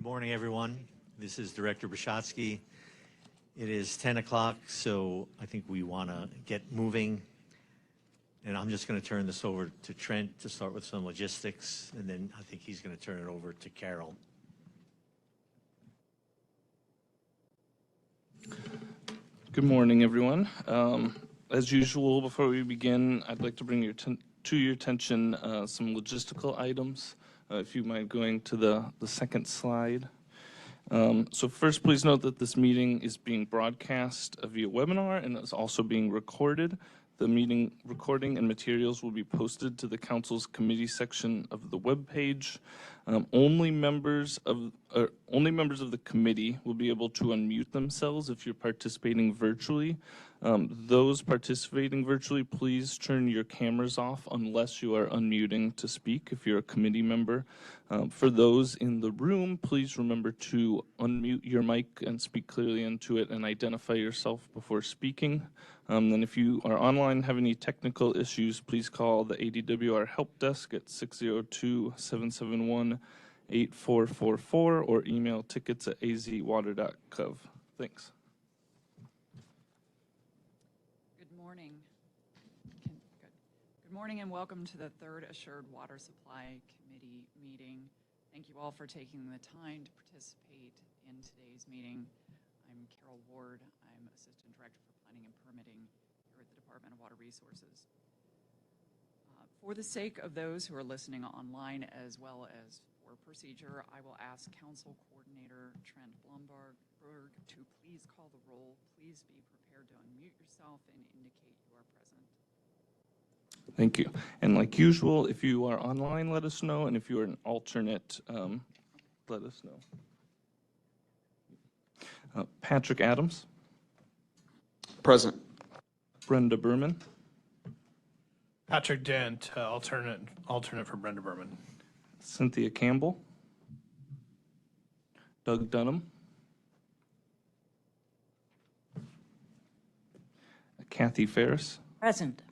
morning, everyone. This is Director Bishotsky. It is 10 o'clock, so I think we want to get moving. And I'm just going to turn this over to Trent to start with some logistics, and then I think he's going to turn it over to Carol. Good morning, everyone. As usual, before we begin, I'd like to bring to your attention some logistical items. If you mind going to the second slide. So first, please note that this meeting is being broadcast via webinar and is also being recorded. The meeting recording and materials will be posted to the Council's committee section of the webpage. Only members of the committee will be able to unmute themselves if you're participating virtually. Those participating virtually, please turn your cameras off unless you are unmuting to speak if you're a committee member. For those in the room, please remember to unmute your mic and speak clearly into it and identify yourself before speaking. And if you are online and have any technical issues, please call the ADWR help desk at 602-771-8444 or email tickets@azwater.gov. Thanks. Good morning and welcome to the third Assured Water Supply Committee meeting. Thank you all for taking the time to participate in today's meeting. I'm Carol Ward. I'm Assistant Director for Planning and Permitting here at the Department of Water Resources. For the sake of those who are listening online as well as for procedure, I will ask Council Coordinator Trent Blumberg to please call the roll. Please be prepared to unmute yourself and indicate you are present. Thank you. And like usual, if you are online, let us know. And if you are an alternate, let us know. Patrick Adams. Present. Brenda Berman. Patrick Dent, alternate for Brenda Berman. Cynthia Campbell. Doug Dunham. Kathy Ferris. Present.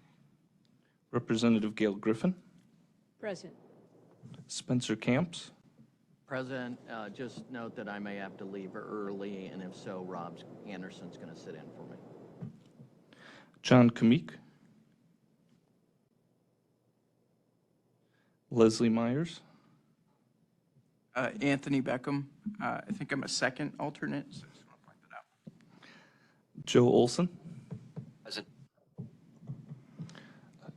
Representative Gail Griffin. Present. Spencer Camps. President, just note that I may have to leave early, and if so, Rob Anderson's going to sit in for me. John Kamik. Leslie Myers. Anthony Beckham. I think I'm a second alternate, so I just want to point that out. Joe Olson. Present.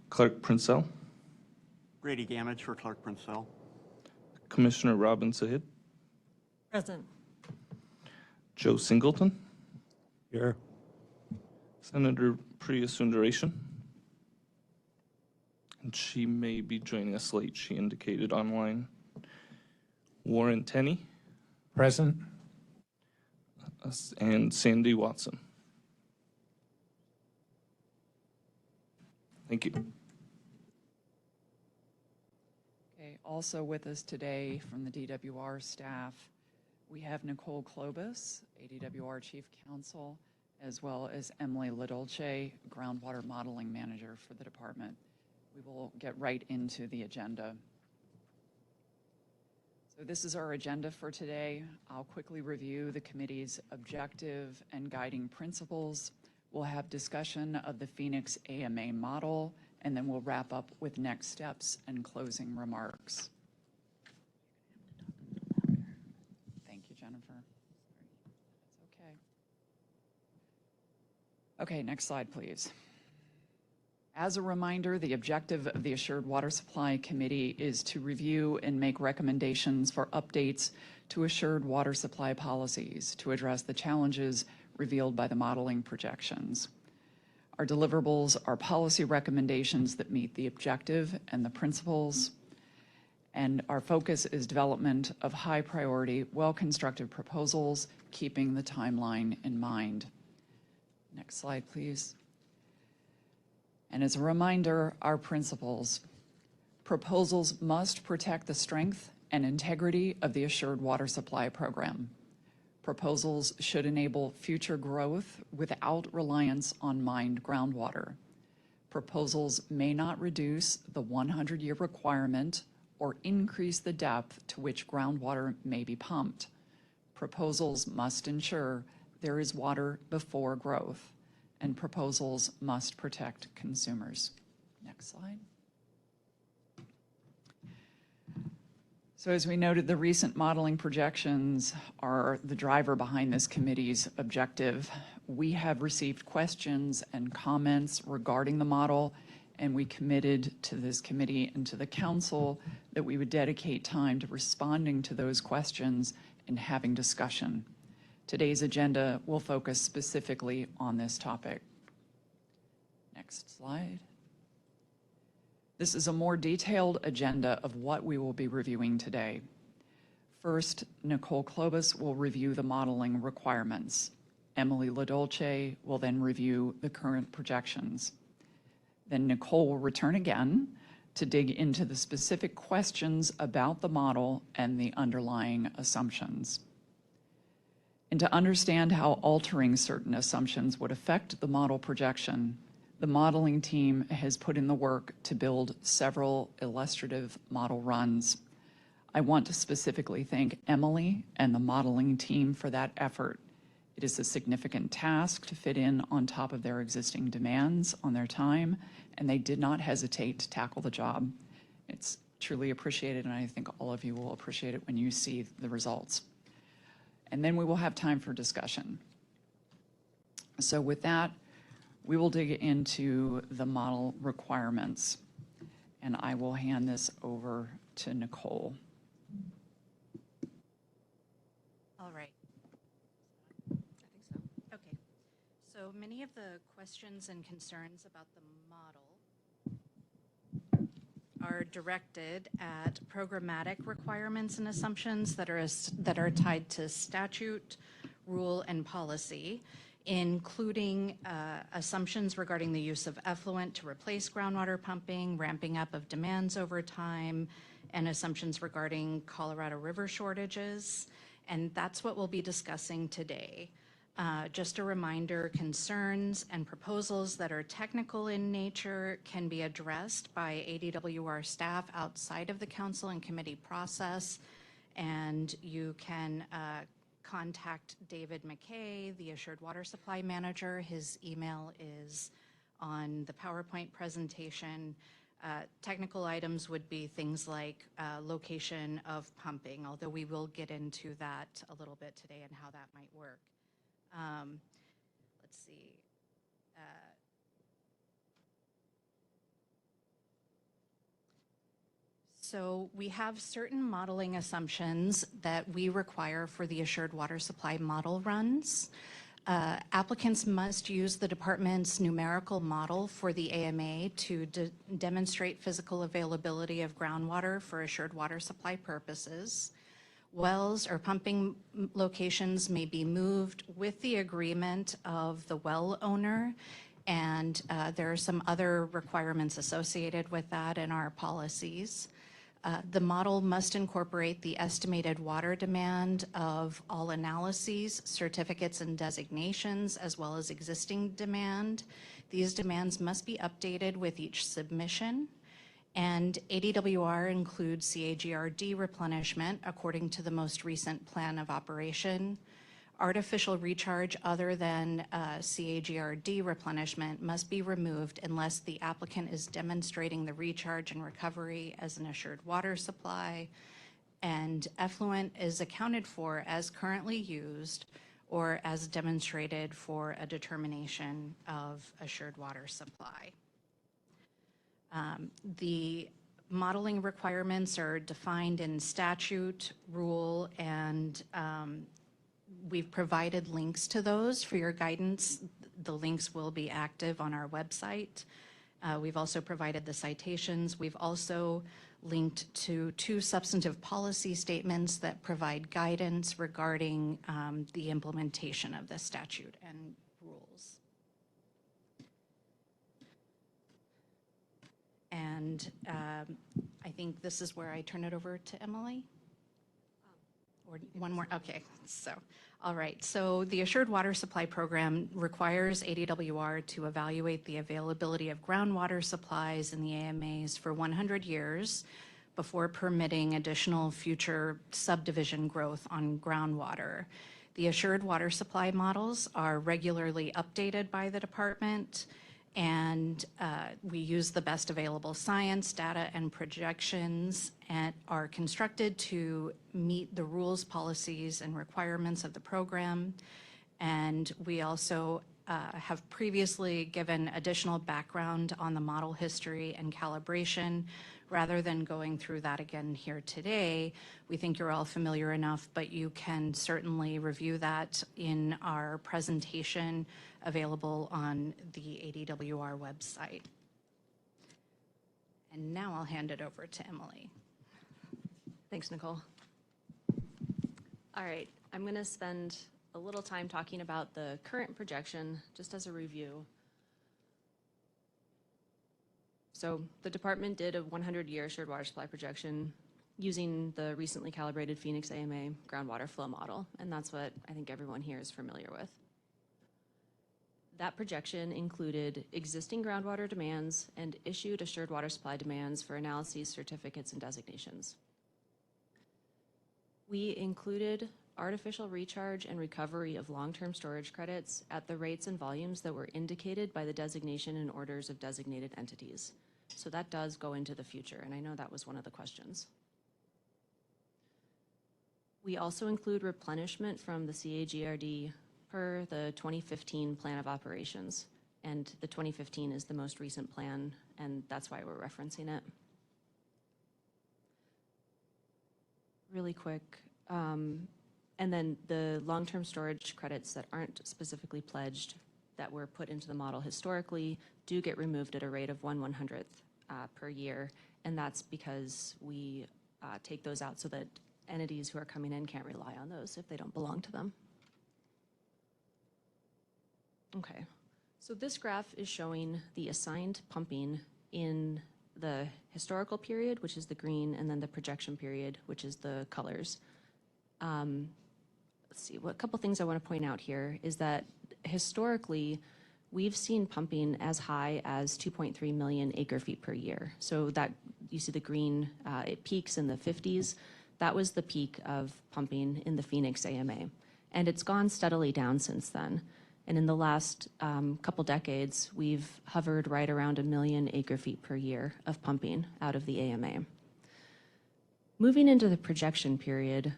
Clark Princell. Grady Gamage for Clark Princell. Commissioner Robin Sahid. Present. Joe Singleton. Here. Senator Priya Sundaresan. And she may be joining us late, she indicated online. Warren Tenney. Present. And Sandy Watson. Thank you. Okay, also with us today from the DWR staff, we have Nicole Klobus, ADWR Chief Counsel, as well as Emily LaDolce, Groundwater Modeling Manager for the department. We will get right into the agenda. So this is our agenda for today. I'll quickly review the committee's objective and guiding principles. We'll have discussion of the Phoenix AMA model, and then we'll wrap up with next steps and closing remarks. Thank you, Jennifer. That's okay. Okay, next slide, please. As a reminder, the objective of the Assured Water Supply Committee is to review and make recommendations for updates to assured water supply policies to address the challenges revealed by the modeling projections. Our deliverables are policy recommendations that meet the objective and the principles, and our focus is development of high priority, well-constructed proposals, keeping the timeline in mind. Next slide, please. And as a reminder, our principles. Proposals must protect the strength and integrity of the Assured Water Supply Program. Proposals should enable future growth without reliance on mined groundwater. Proposals may not reduce the 100-year requirement or increase the depth to which groundwater may be pumped. Proposals must ensure there is water before growth, and proposals must protect consumers. Next slide. So as we noted, the recent modeling projections are the driver behind this committee's objective. We have received questions and comments regarding the model, and we committed to this committee and to the council that we would dedicate time to responding to those questions and having discussion. Today's agenda will focus specifically on this topic. Next slide. This is a more detailed agenda of what we will be reviewing today. First, Nicole Klobus will review the modeling requirements. Emily LaDolce will then review the current projections. Then Nicole will return again to dig into the specific questions about the model and the underlying assumptions. And to understand how altering certain assumptions would affect the model projection, the modeling team has put in the work to build several illustrative model runs. I want to specifically thank Emily and the modeling team for that effort. It is a significant task to fit in on top of their existing demands on their time, and they did not hesitate to tackle the job. It's truly appreciated, and I think all of you will appreciate it when you see the results. And then we will have time for discussion. So with that, we will dig into the model requirements, and I will hand this over to Nicole. All right. I think so. Okay. So many of the questions and concerns about the model are directed at programmatic requirements and assumptions that are tied to statute, rule, and policy, including assumptions regarding the use of effluent to replace groundwater pumping, ramping up of demands over time, and assumptions regarding Colorado River shortages. And that's what we'll be discussing today. Just a reminder, concerns and proposals that are technical in nature can be addressed by ADWR staff outside of the council and committee process, and you can contact David McKay, the Assured Water Supply Manager. His email is on the PowerPoint presentation. Technical items would be things like location of pumping, although we will get into that a little bit today and how that might work. Let's see. So we have certain modeling assumptions that we require for the Assured Water Supply model runs. Applicants must use the department's numerical model for the AMA to demonstrate physical availability of groundwater for assured water supply purposes. Wells or pumping locations may be moved with the agreement of the well owner, and there are some other requirements associated with that in our policies. The model must incorporate the estimated water demand of all analyses, certificates, and designations, as well as existing demand. These demands must be updated with each submission. And ADWR includes CAGRD replenishment according to the most recent plan of operation. Artificial recharge other than CAGRD replenishment must be removed unless the applicant is demonstrating the recharge and recovery as an assured water supply, and effluent is accounted for as currently used or as demonstrated for a determination of assured water supply. The modeling requirements are defined in statute, rule, and we've provided links to those for your guidance. The links will be active on our website. We've also provided the citations. We've also linked to 2 substantive policy statements that provide guidance regarding the implementation of the statute and rules. And I think this is where I turn it over to Emily. Or one more, okay, so, all right. So the Assured Water Supply Program requires ADWR to evaluate the availability of groundwater supplies in the AMAs for 100 years before permitting additional future subdivision growth on groundwater. The assured water supply models are regularly updated by the department, and we use the best available science, data, and projections, and are constructed to meet the rules, policies, and requirements of the program. And we also have previously given additional background on the model history and calibration. Rather than going through that again here today, we think you're all familiar enough, but you can certainly review that in our presentation available on the ADWR website. And now I'll hand it over to Emily. Thanks, Nicole. All right, I'm going to spend a little time talking about the current projection, just as a review. So the department did a 100-year assured water supply projection using the recently calibrated Phoenix AMA groundwater flow model, and that's what I think everyone here is familiar with. That projection included existing groundwater demands and issued assured water supply demands for analyses, certificates, and designations. We included artificial recharge and recovery of long-term storage credits at the rates and volumes that were indicated by the designation and orders of designated entities. So that does go into the future, and I know that was one of the questions. We also include replenishment from the CAGRD per the 2015 Plan of Operations, and the 2015 is the most recent plan, and that's why we're referencing it. Really quick, and then the long-term storage credits that aren't specifically pledged that were put into the model historically do get removed at a rate of 1/100th per year, and that's because we take those out so that entities who are coming in can't rely on those if they don't belong to them. Okay, so this graph is showing the assigned pumping in the historical period, which is the green, and then the projection period, which is the colors. Let's see, a couple things I want to point out here is that historically, we've seen pumping as high as 2.3 million acre feet per year. So that, you see the green, it peaks in the 50s. That was the peak of pumping in the Phoenix AMA. And it's gone steadily down since then. And in the last couple decades, we've hovered right around 1 million acre feet per year of pumping out of the AMA. Moving into the projection period,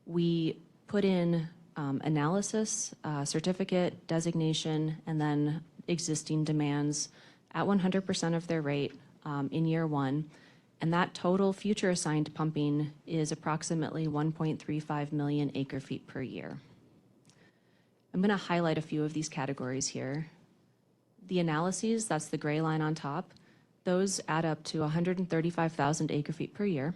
we put in analysis, certificate, designation, and then existing demands at 100% of their rate in year one. And that total future assigned pumping is approximately 1.35 million acre feet per year. I'm going to highlight a few of these categories here. The analyses, that's the gray line on top, those add up to 135,000 acre feet per year.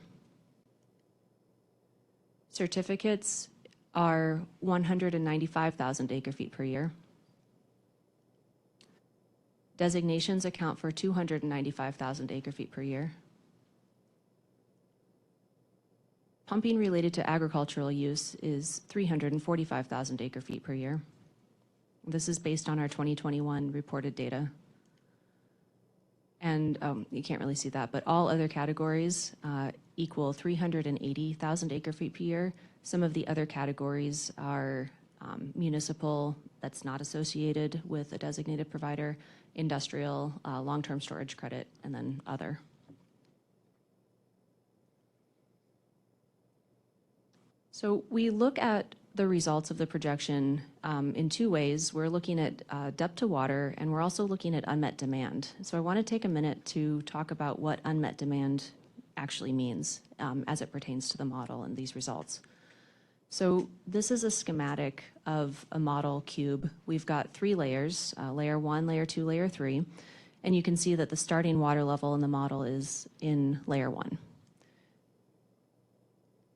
Certificates are 195,000 acre feet per year. Designations account for 295,000 acre feet per year. Pumping related to agricultural use is 345,000 acre feet per year. This is based on our 2021 reported data. And you can't really see that, but all other categories equal 380,000 acre feet per year. Some of the other categories are municipal, that's not associated with a designated provider, industrial, long-term storage credit, and then other. So we look at the results of the projection in two ways. We're looking at depth to water, and we're also looking at unmet demand. So I want to take a minute to talk about what unmet demand actually means as it pertains to the model and these results. So this is a schematic of a model cube. We've got 3 layers, layer 1, layer 2, layer 3, and you can see that the starting water level in the model is in layer 1.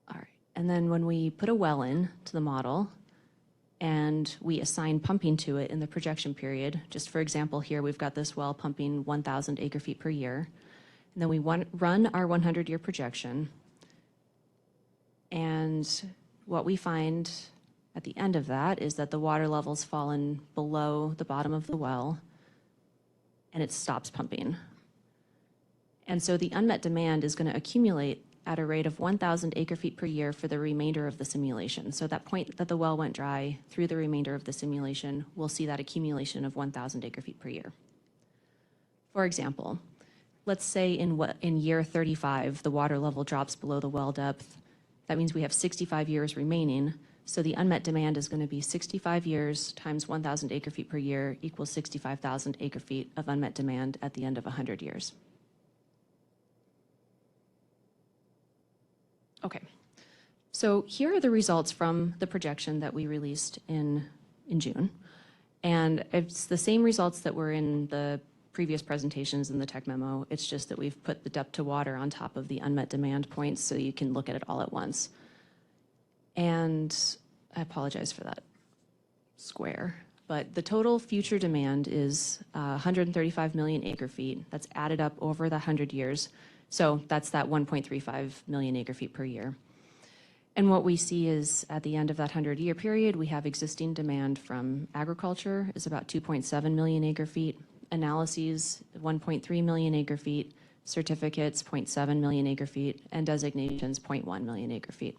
All right, and then when we put a well in to the model and we assign pumping to it in the projection period, just for example here, we've got this well pumping 1,000 acre feet per year, and then we run our 100-year projection, and what we find at the end of that is that the water level's fallen below the bottom of the well, and it stops pumping. And so the unmet demand is going to accumulate at a rate of 1,000 acre-feet per year for the remainder of the simulation. So that point that the well went dry through the remainder of the simulation, we'll see that accumulation of 1,000 acre-feet per year. For example, let's say in year 35, the water level drops below the well depth. That means we have 65 years remaining. So the unmet demand is going to be 65 years times 1,000 acre-feet per year equals 65,000 acre-feet of unmet demand at the end of 100 years. Okay, so here are the results from the projection that we released in June. And it's the same results that were in the previous presentations in the tech memo. It's just that we've put the depth to water on top of the unmet demand points so you can look at it all at once. And I apologize for that square, but the total future demand is 135 million acre-feet. That's added up over the 100 years. So that's that 1.35 million acre-feet per year. And what we see is at the end of that 100-year period, we have existing demand from agriculture is about 2.7 million acre-feet, analyses 1.3 million acre-feet, certificates 0.7 million acre-feet, and designations 0.1 million acre-feet.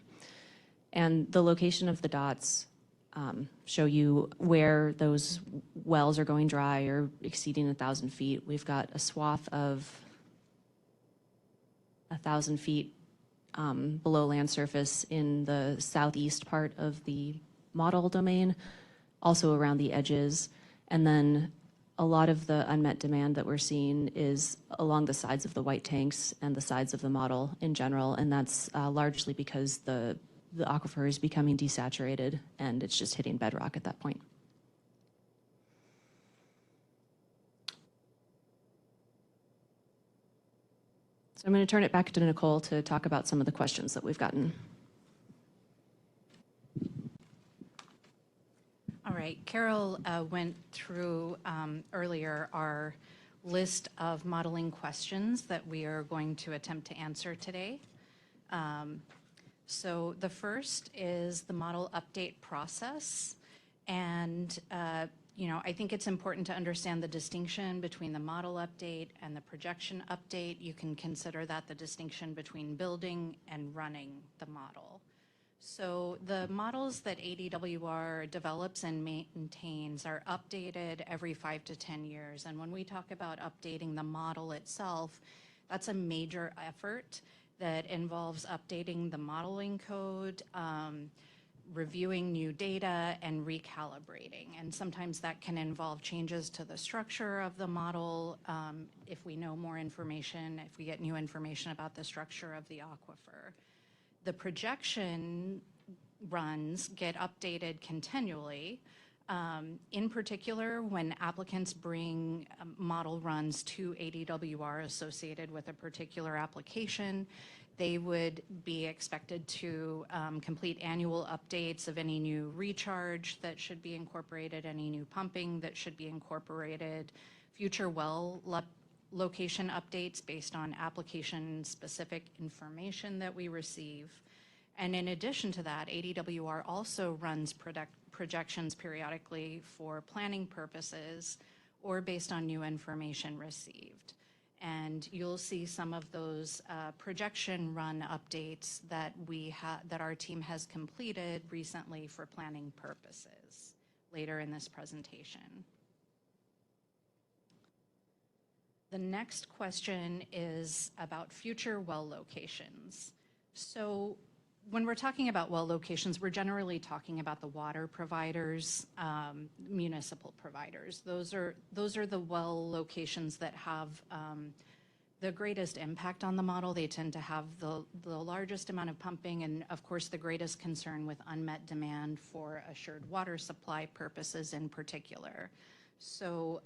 And the location of the dots show you where those wells are going dry or exceeding 1,000 feet. We've got a swath of 1,000 feet below land surface in the southeast part of the model domain, also around the edges. And then a lot of the unmet demand that we're seeing is along the sides of the white tanks and the sides of the model in general. And that's largely because the aquifer is becoming desaturated and it's just hitting bedrock at that point. So I'm going to turn it back to Nicole to talk about some of the questions that we've gotten. All right, Carol went through earlier our list of modeling questions that we are going to attempt to answer today. So the first is the model update process. And, I think it's important to understand the distinction between the model update and the projection update. You can consider that the distinction between building and running the model. So the models that ADWR develops and maintains are updated every 5 to 10 years. And when we talk about updating the model itself, that's a major effort that involves updating the modeling code, reviewing new data, and recalibrating. And sometimes that can involve changes to the structure of the model if we know more information, if we get new information about the structure of the aquifer. The projection runs get updated continually. In particular, when applicants bring model runs to ADWR associated with a particular application, they would be expected to complete annual updates of any new recharge that should be incorporated, any new pumping that should be incorporated, future well location updates based on application-specific information that we receive. And in addition to that, ADWR also runs projections periodically for planning purposes or based on new information received. And you'll see some of those projection run updates that that our team has completed recently for planning purposes later in this presentation. The next question is about future well locations. So when we're talking about well locations, we're generally talking about the water providers, municipal providers. Those are the well locations that have the greatest impact on the model. They tend to have the largest amount of pumping and, of course, the greatest concern with unmet demand for assured water supply purposes in particular. So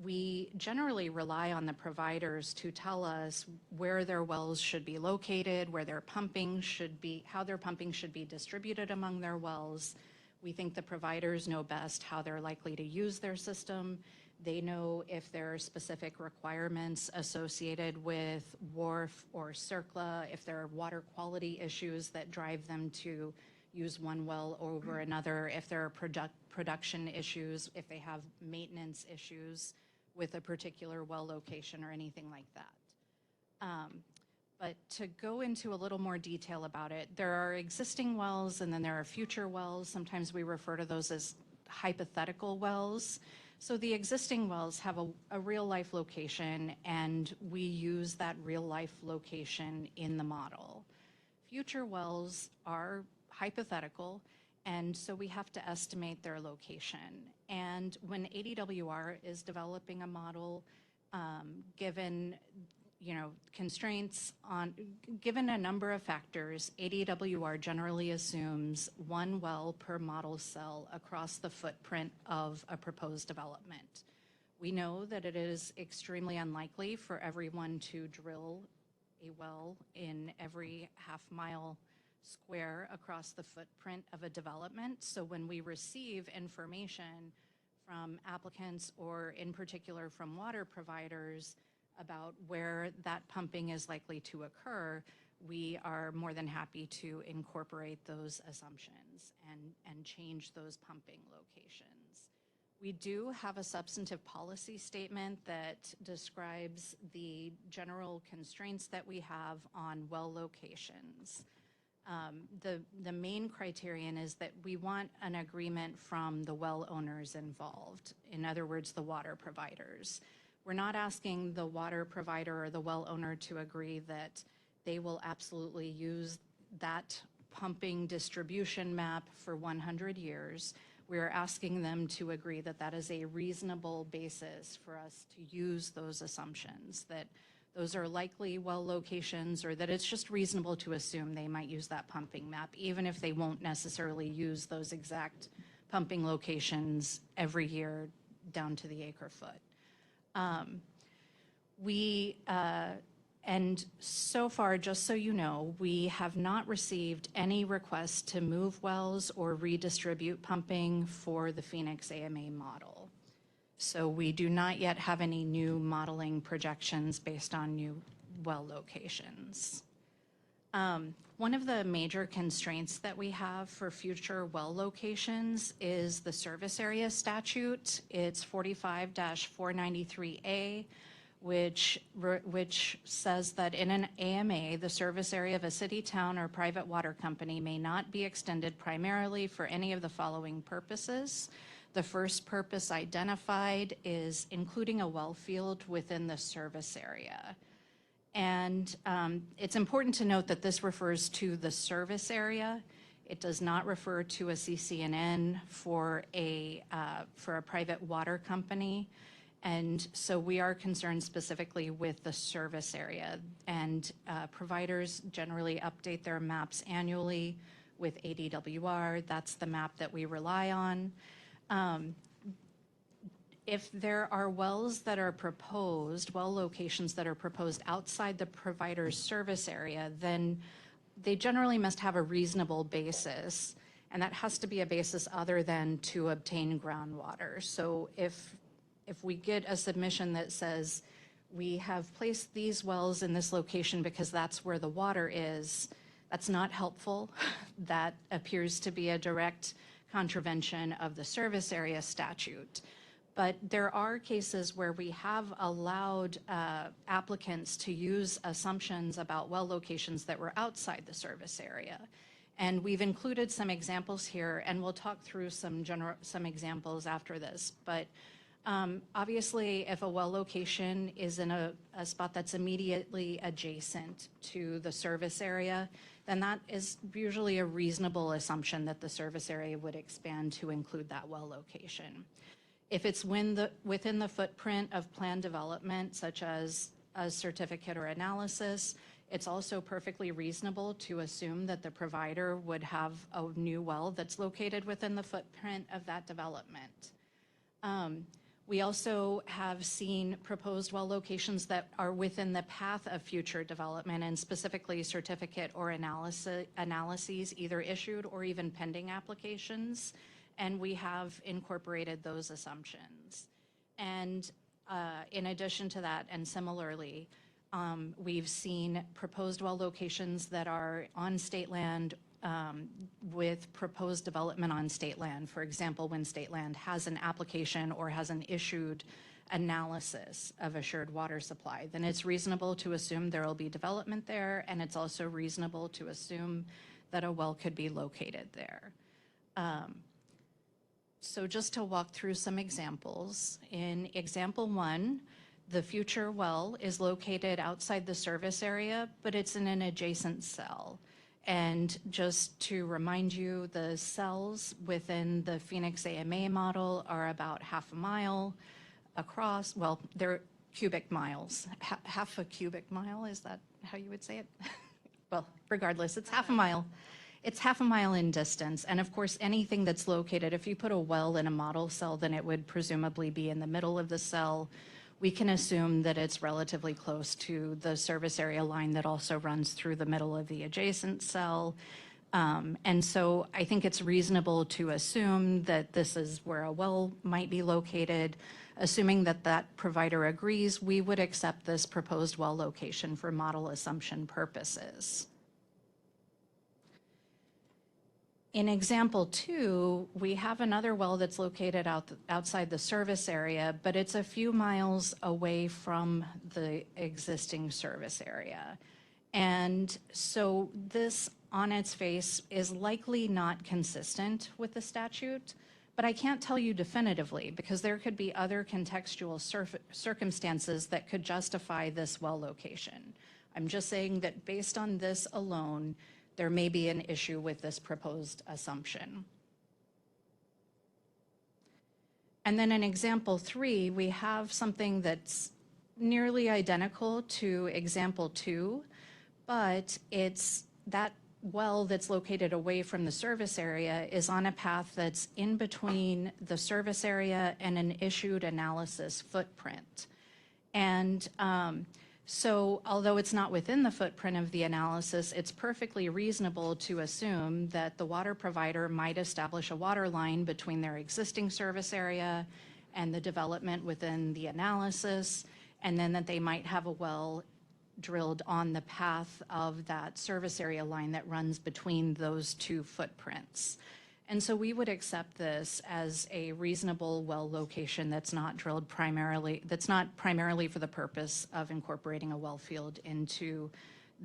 we generally rely on the providers to tell us where their wells should be located, where their pumping should be, how their pumping should be distributed among their wells. We think the providers know best how they're likely to use their system. They know if there are specific requirements associated with WRF or CERCLA, if there are water quality issues that drive them to use one well over another, if there are production issues, if they have maintenance issues with a particular well location or anything like that. But to go into a little more detail about it, there are existing wells and then there are future wells. Sometimes we refer to those as hypothetical wells. So the existing wells have a real life location and we use that real life location in the model. Future wells are hypothetical, and so we have to estimate their location. And when ADWR is developing a model, given constraints given a number of factors, ADWR generally assumes one well per model cell across the footprint of a proposed development. We know that it is extremely unlikely for everyone to drill a well in every half-mile square across the footprint of a development. So when we receive information from applicants or in particular from water providers about where that pumping is likely to occur, we are more than happy to incorporate those assumptions and change those pumping locations. We do have a substantive policy statement that describes the general constraints that we have on well locations. The main criterion is that we want an agreement from the well owners involved, in other words, the water providers. We're not asking the water provider or the well owner to agree that they will absolutely use that pumping distribution map for 100 years. We're asking them to agree that that is a reasonable basis for us to use those assumptions, that those are likely well locations, or that it's just reasonable to assume they might use that pumping map, even if they won't necessarily use those exact pumping locations every year down to the acre foot. And so far, just so you know, we have not received any requests to move wells or redistribute pumping for the Phoenix AMA model. So we do not yet have any new modeling projections based on new well locations. One of the major constraints that we have for future well locations is the service area statute. It's 45-493A, which says that in an AMA, the service area of a city, town, or private water company may not be extended primarily for any of the following purposes. The first purpose identified is including a well field within the service area. And it's important to note that this refers to the service area. It does not refer to a CCNN for a private water company. And so we are concerned specifically with the service area. And providers generally update their maps annually with ADWR. That's the map that we rely on. If there are wells that are proposed, well locations that are proposed outside the provider's service area, then they generally must have a reasonable basis, and that has to be a basis other than to obtain groundwater. So if we get a submission that says we have placed these wells in this location because that's where the water is, that's not helpful. That appears to be a direct contravention of the service area statute. But there are cases where we have allowed applicants to use assumptions about well locations that were outside the service area. And we've included some examples here, and we'll talk through some examples after this. But obviously, if a well location is in a spot that's immediately adjacent to the service area, then that is usually a reasonable assumption that the service area would expand to include that well location. If it's within the footprint of planned development, such as a certificate or analysis, it's also perfectly reasonable to assume that the provider would have a new well that's located within the footprint of that development. We also have seen proposed well locations that are within the path of future development, and specifically certificate or analyses either issued or even pending applications. And we have incorporated those assumptions. And in addition to that, and similarly, we've seen proposed well locations that are on state land with proposed development on state land. For example, when state land has an application or has an issued analysis of assured water supply, then it's reasonable to assume there will be development there, and it's also reasonable to assume that a well could be located there. So just to walk through some examples, in example 1, the future well is located outside the service area, but it's in an adjacent cell. And just to remind you, the cells within the Phoenix AMA model are about half a mile across. Well, they're cubic miles. Half a cubic mile, is that how you would say it? Well, regardless, it's half a mile. It's half a mile in distance. And of course, anything that's located, if you put a well in a model cell, then it would presumably be in the middle of the cell. We can assume that it's relatively close to the service area line that also runs through the middle of the adjacent cell. And so I think it's reasonable to assume that this is where a well might be located. Assuming that that provider agrees, we would accept this proposed well location for model assumption purposes. In example 2, we have another well that's located outside the service area, but it's a few miles away from the existing service area. And so this on its face is likely not consistent with the statute, but I can't tell you definitively because there could be other contextual circumstances that could justify this well location. I'm just saying that based on this alone, there may be an issue with this proposed assumption. And then in example 3, we have something that's nearly identical to example 2, but it's that well that's located away from the service area is on a path that's in between the service area and an issued analysis footprint. And so although it's not within the footprint of the analysis, it's perfectly reasonable to assume that the water provider might establish a water line between their existing service area and the development within the analysis, and then that they might have a well drilled on the path of that service area line that runs between those two footprints. And so we would accept this as a reasonable well location that's not drilled primarily, that's not primarily for the purpose of incorporating a well field into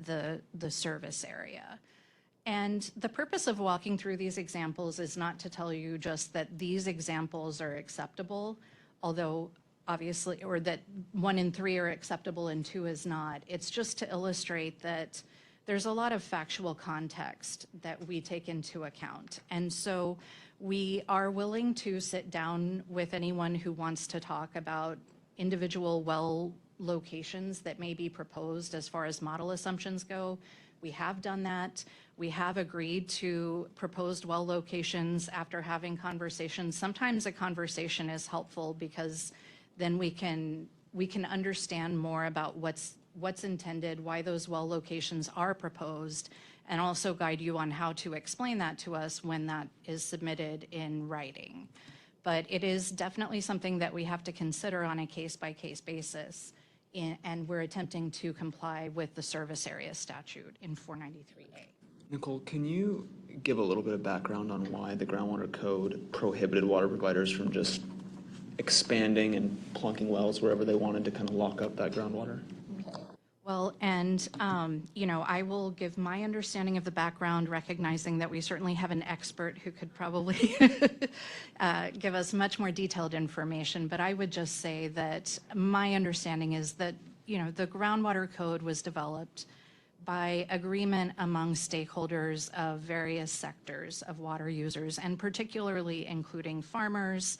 the service area. And the purpose of walking through these examples is not to tell you just that these examples are acceptable, although obviously, or that 1 in 3 are acceptable and 2 is not. It's just to illustrate that there's a lot of factual context that we take into account. And so we are willing to sit down with anyone who wants to talk about individual well locations that may be proposed as far as model assumptions go. We have done that. We have agreed to proposed well locations after having conversations. Sometimes a conversation is helpful because then we can understand more about what's intended, why those well locations are proposed, and also guide you on how to explain that to us when that is submitted in writing. But it is definitely something that we have to consider on a case-by-case basis, and we're attempting to comply with the service area statute in 493A. Nicole, can you give a little bit of background on why the groundwater code prohibited water providers from just expanding and plunking wells wherever they wanted to kind of lock up that groundwater? Well, and, I will give my understanding of the background, recognizing that we certainly have an expert who could probably give us much more detailed information. But I would just say that my understanding is that, the groundwater code was developed by agreement among stakeholders of various sectors of water users, and particularly including farmers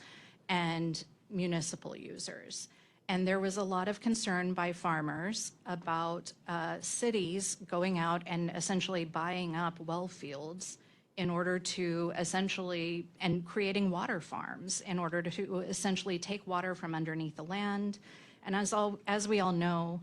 and municipal users. And there was a lot of concern by farmers about cities going out and essentially buying up well fields in order to essentially, and creating water farms in order to essentially take water from underneath the land. And as we all know,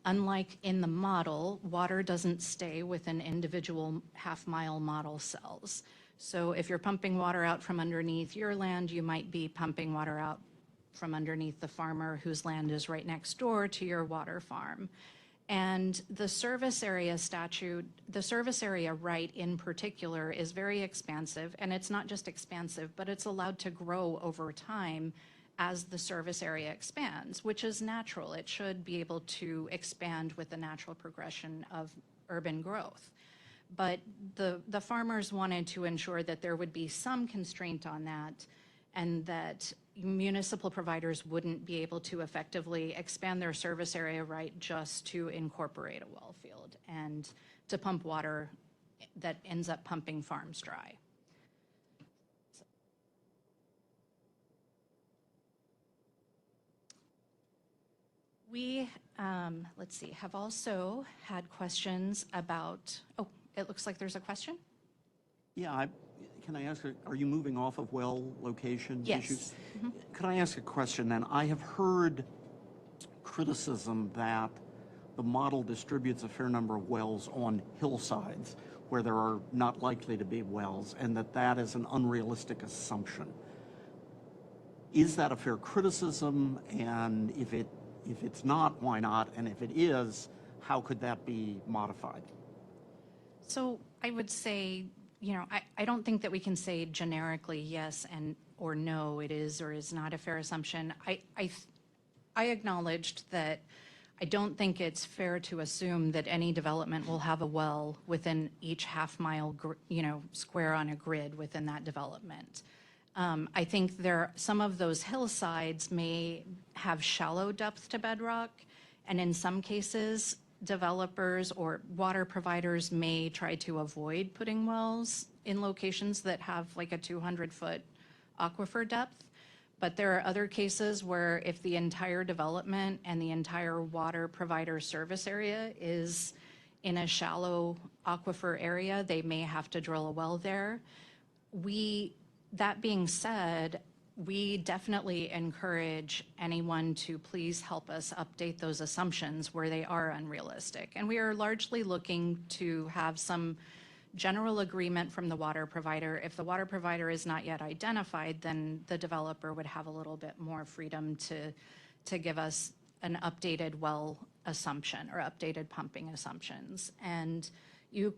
unlike in the model, water doesn't stay within individual half-mile model cells. So if you're pumping water out from underneath your land, you might be pumping water out from underneath the farmer whose land is right next door to your water farm. And the service area statute, the service area right in particular is very expansive, and it's not just expansive, but it's allowed to grow over time as the service area expands, which is natural. It should be able to expand with the natural progression of urban growth. But the farmers wanted to ensure that there would be some constraint on that, and that municipal providers wouldn't be able to effectively expand their service area right just to incorporate a well field and to pump water that ends up pumping farms dry. We, let's see, have also had questions about, oh, it looks like there's a question? Yeah, can I ask, are you moving off of well location Yes. issues? Could I ask a question then? I have heard criticism that the model distributes a fair number of wells on hillsides where there are not likely to be wells, and that is an unrealistic assumption. Is that a fair criticism? And if it's not, why not? And if it is, how could that be modified? So I would say, you know, I don't think that we can say generically yes or no, it is or is not a fair assumption. I acknowledged that I don't think it's fair to assume that any development will have a well within each half-mile, square on a grid within that development. I think some of those hillsides may have shallow depth to bedrock, and in some cases, developers or water providers may try to avoid putting wells in locations that have like a 200-foot aquifer depth. But there are other cases where if the entire development and the entire water provider service area is in a shallow aquifer area, they may have to drill a well there. That being said, we definitely encourage anyone to please help us update those assumptions where they are unrealistic. And we are largely looking to have some general agreement from the water provider. If the water provider is not yet identified, then the developer would have a little bit more freedom to give us an updated well assumption or updated pumping assumptions. And you,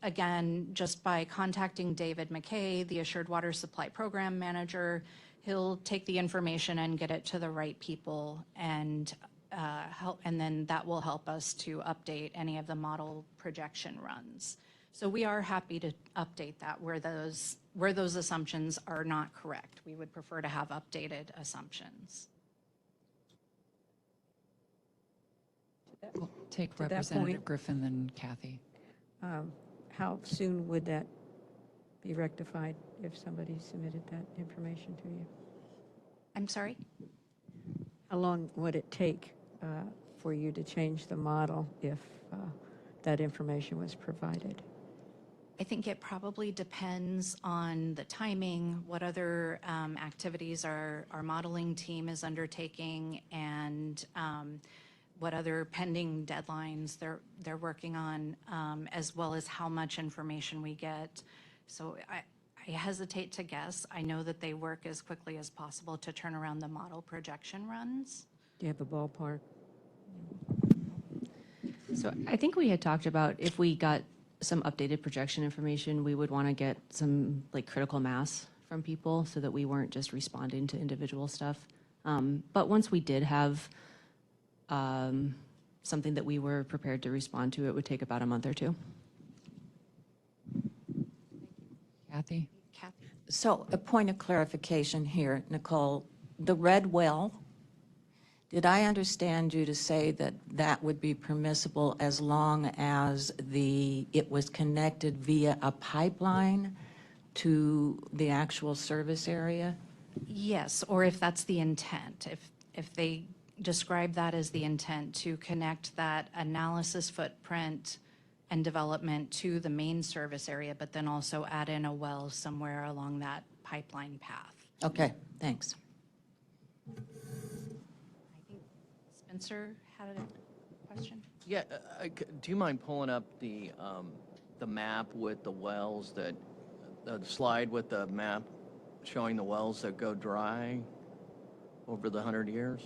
again, just by contacting David McKay, the Assured Water Supply Program Manager, he'll take the information and get it to the right people, and then that will help us to update any of the model projection runs. So we are happy to update that where those assumptions are not correct. We would prefer to have updated assumptions. We'll take To that Representative point. Griffin, then Kathy. How soon would that be rectified if somebody submitted that information to you? I'm sorry? How long would it take for you to change the model if that information was provided? I think it probably depends on the timing, what other activities our modeling team is undertaking, and what other pending deadlines they're working on, as well as how much information we get. So I hesitate to guess. I know that they work as quickly as possible to turn around the model projection runs. Do you have a ballpark? So I think we had talked about if we got some updated projection information, we would want to get some like critical mass from people so that we weren't just responding to individual stuff. But once we did have something that we were prepared to respond to, it would take about a month or two. Kathy? Kathy? So a point of clarification here, Nicole. The red well, did I understand you to say that that would be permissible as long as it was connected via a pipeline to the actual service area? Yes, or if that's the intent, if they describe that as the intent to connect that analysis footprint and development to the main service area, but then also add in a well somewhere along that pipeline path. Okay, thanks. I think Spencer had a question. Yeah, do you mind pulling up the map with the wells the slide with the map showing the wells that go dry over the 100 years?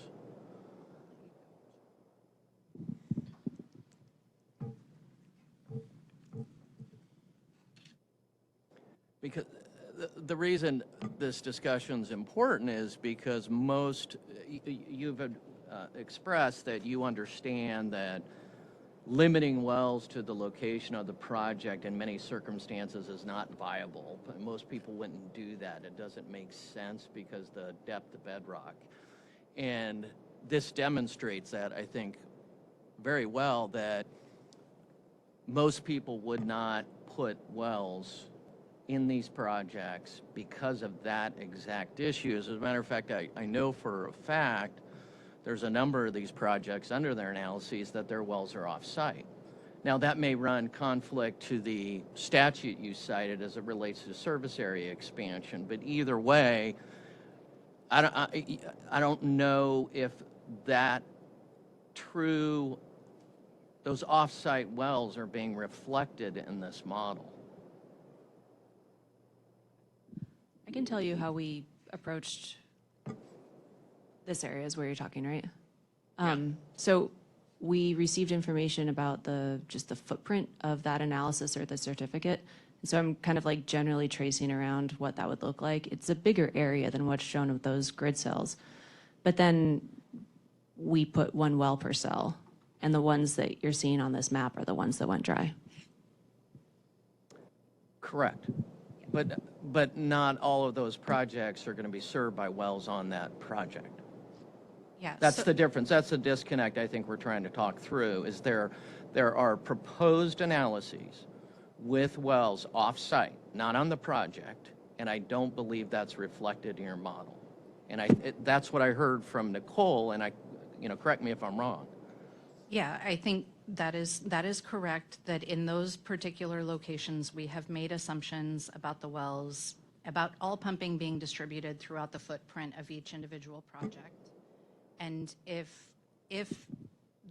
Because the reason this discussion's important is because you've expressed that you understand that limiting wells to the location of the project in many circumstances is not viable. But most people wouldn't do that. It doesn't make sense because the depth of bedrock. And this demonstrates that, I think, very well, that most people would not put wells in these projects because of that exact issue. As a matter of fact, I know for a fact there's a number of these projects under their analyses that their wells are off-site. Now, that may run conflict to the statute you cited as it relates to service area expansion, but either way, I don't know if those off-site wells are being reflected in this model. I can tell you how we approached this area is where you're talking, right? So we received information about just the footprint of that analysis or the certificate. So I'm kind of like generally tracing around what that would look like. It's a bigger area than what's shown of those grid cells. But then we put one well per cell, and the ones that you're seeing on this map are the ones that went dry. Correct. But not all of those projects are going to be served by wells on that project. Yeah. That's the difference. That's the disconnect I think we're trying to talk through, is there are proposed analyses with wells off-site, not on the project, and I don't believe that's reflected in your model. And that's what I heard from Nicole, and correct me if I'm wrong. Yeah, I think that is correct, that in those particular locations, we have made assumptions about the wells, about all pumping being distributed throughout the footprint of each individual project. And if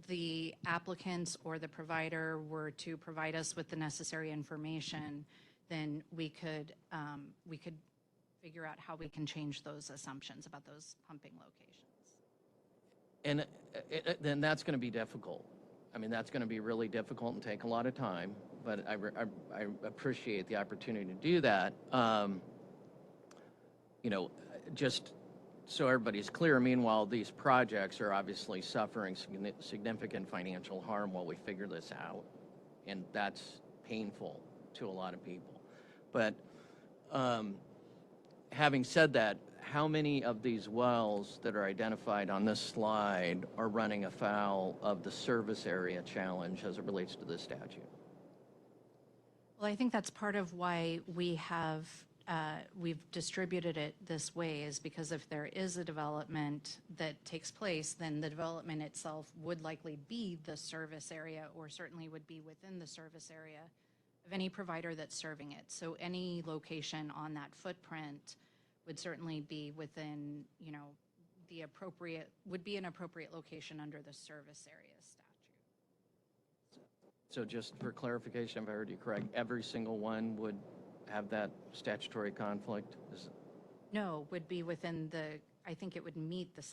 the applicants or the provider were to provide us with the necessary information, then we could figure out how we can change those assumptions about those pumping locations. And then that's going to be difficult. I mean, that's going to be really difficult and take a lot of time, but I appreciate the opportunity to do that. Just so everybody's clear, meanwhile, these projects are obviously suffering significant financial harm while we figure this out, and that's painful to a lot of people. But having said that, how many of these wells that are identified on this slide are running afoul of the service area challenge as it relates to this statute? Well, I think that's part of why we've distributed it this way, is because if there is a development that takes place, then the development itself would likely be the service area, or certainly would be within the service area of any provider that's serving it. So any location on that footprint would certainly be within, would be an appropriate location under the service area statute. So just for clarification, if I heard you correct, every single one would have that statutory conflict? No, would be within I think it would meet the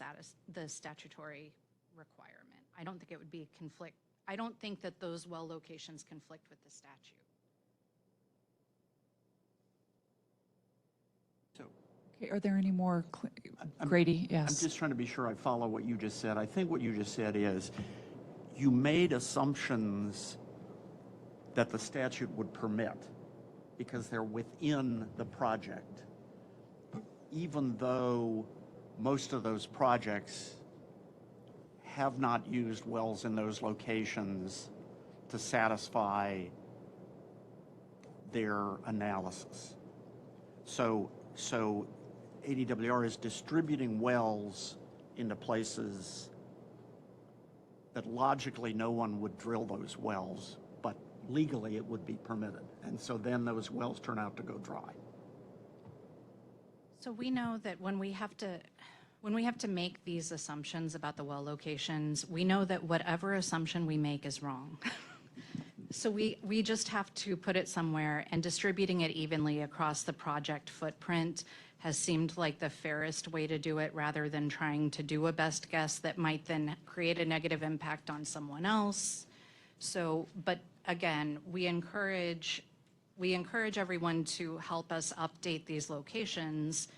statutory requirement. I don't think it would be conflict. I don't think that those well locations conflict with the statute. Okay, are there any more? Grady, yes. I'm just trying to be sure I follow what you just said. I think what you just said is you made assumptions that the statute would permit because they're within the project, even though most of those projects have not used wells in those locations to satisfy their analysis. So ADWR is distributing wells into places that logically no one would drill those wells, but legally it would be permitted. And so then those wells turn out to go dry. So we know that when we have to make these assumptions about the well locations, we know that whatever assumption we make is wrong. So we just have to put it somewhere, and distributing it evenly across the project footprint has seemed like the fairest way to do it, rather than trying to do a best guess that might then create a negative impact on someone else. So, but again, we encourage we encourage everyone to help us update these locations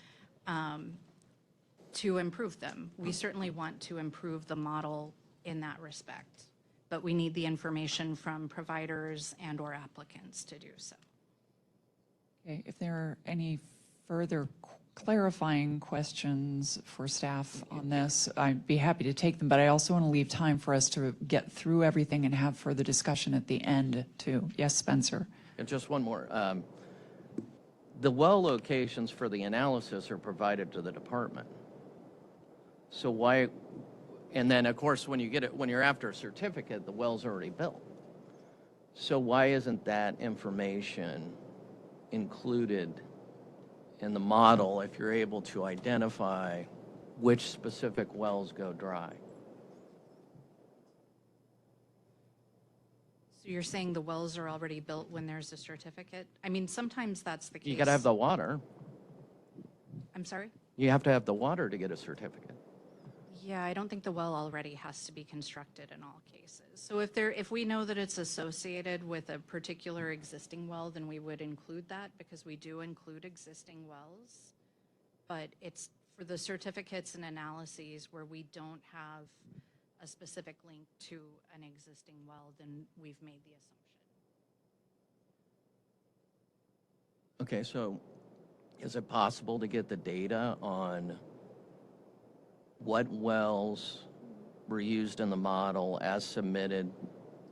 to improve them. We certainly want to improve the model in that respect, but we need the information from providers and/or applicants to do so. Okay, if there are any further clarifying questions for staff on this, I'd be happy to take them, but I also want to leave time for us to get through everything and have further discussion at the end, too. Yes, Spencer? And just one more. The well locations for the analysis are provided to the department. So why, and then of course when you get it, when you're after a certificate, the well's already built. So why isn't that information included in the model if you're able to identify which specific wells go dry? So you're saying the wells are already built when there's a certificate? I mean, sometimes that's the case. You got to have the water. I'm sorry? You have to have the water to get a certificate. Yeah, I don't think the well already has to be constructed in all cases. So if we know that it's associated with a particular existing well, then we would include that because we do include existing wells. But it's for the certificates and analyses where we don't have a specific link to an existing well, then we've made the assumption. Okay, so is it possible to get the data on what wells were used in the model as submitted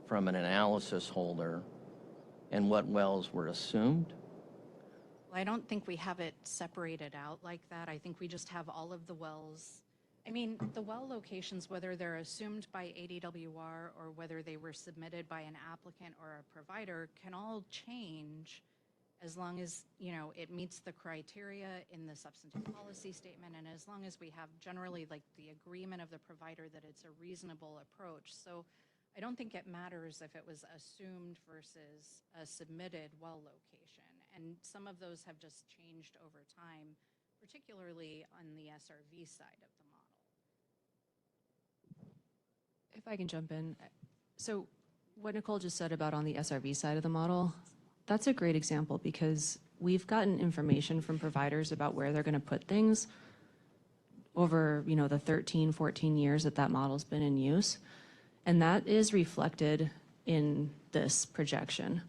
from an analysis holder and what wells were assumed? Well, I don't think we have it separated out like that. I think we just have all of the wells. I mean, the well locations, whether they're assumed by ADWR or whether they were submitted by an applicant or a provider, can all change as long as, you know, it meets the criteria in the substantive policy statement, and as long as we have generally like the agreement of the provider that it's a reasonable approach. So I don't think it matters if it was assumed versus a submitted well location. And some of those have just changed over time, particularly on the SRV side of the model. If I can jump in. So what Nicole just said about on the SRV side of the model, that's a great example because we've gotten information from providers about where they're going to put things over, you know, the 13, 14 years that that model's been in use. And that is reflected in this projection.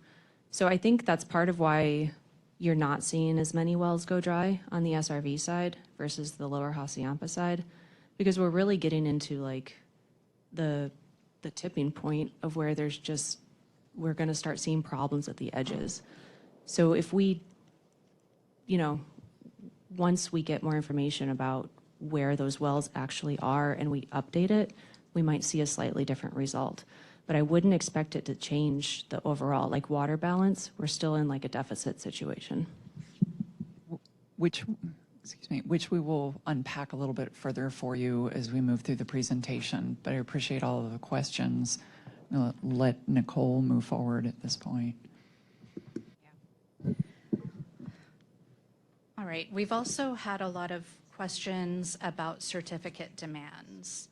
So I think that's part of why you're not seeing as many wells go dry on the SRV side versus the lower Hassayampa side, because we're really getting into like the tipping point of where there's just, we're going to start seeing problems at the edges. So if we, you know, once we get more information about where those wells actually are and we update it, we might see a slightly different result. But I wouldn't expect it to change the overall, like water balance. We're still in like a deficit situation. Which we will unpack a little bit further for you as we move through the presentation. But I appreciate all of the questions. I'll let Nicole move forward at this point. All right, we've also had a lot of questions about certificate demands.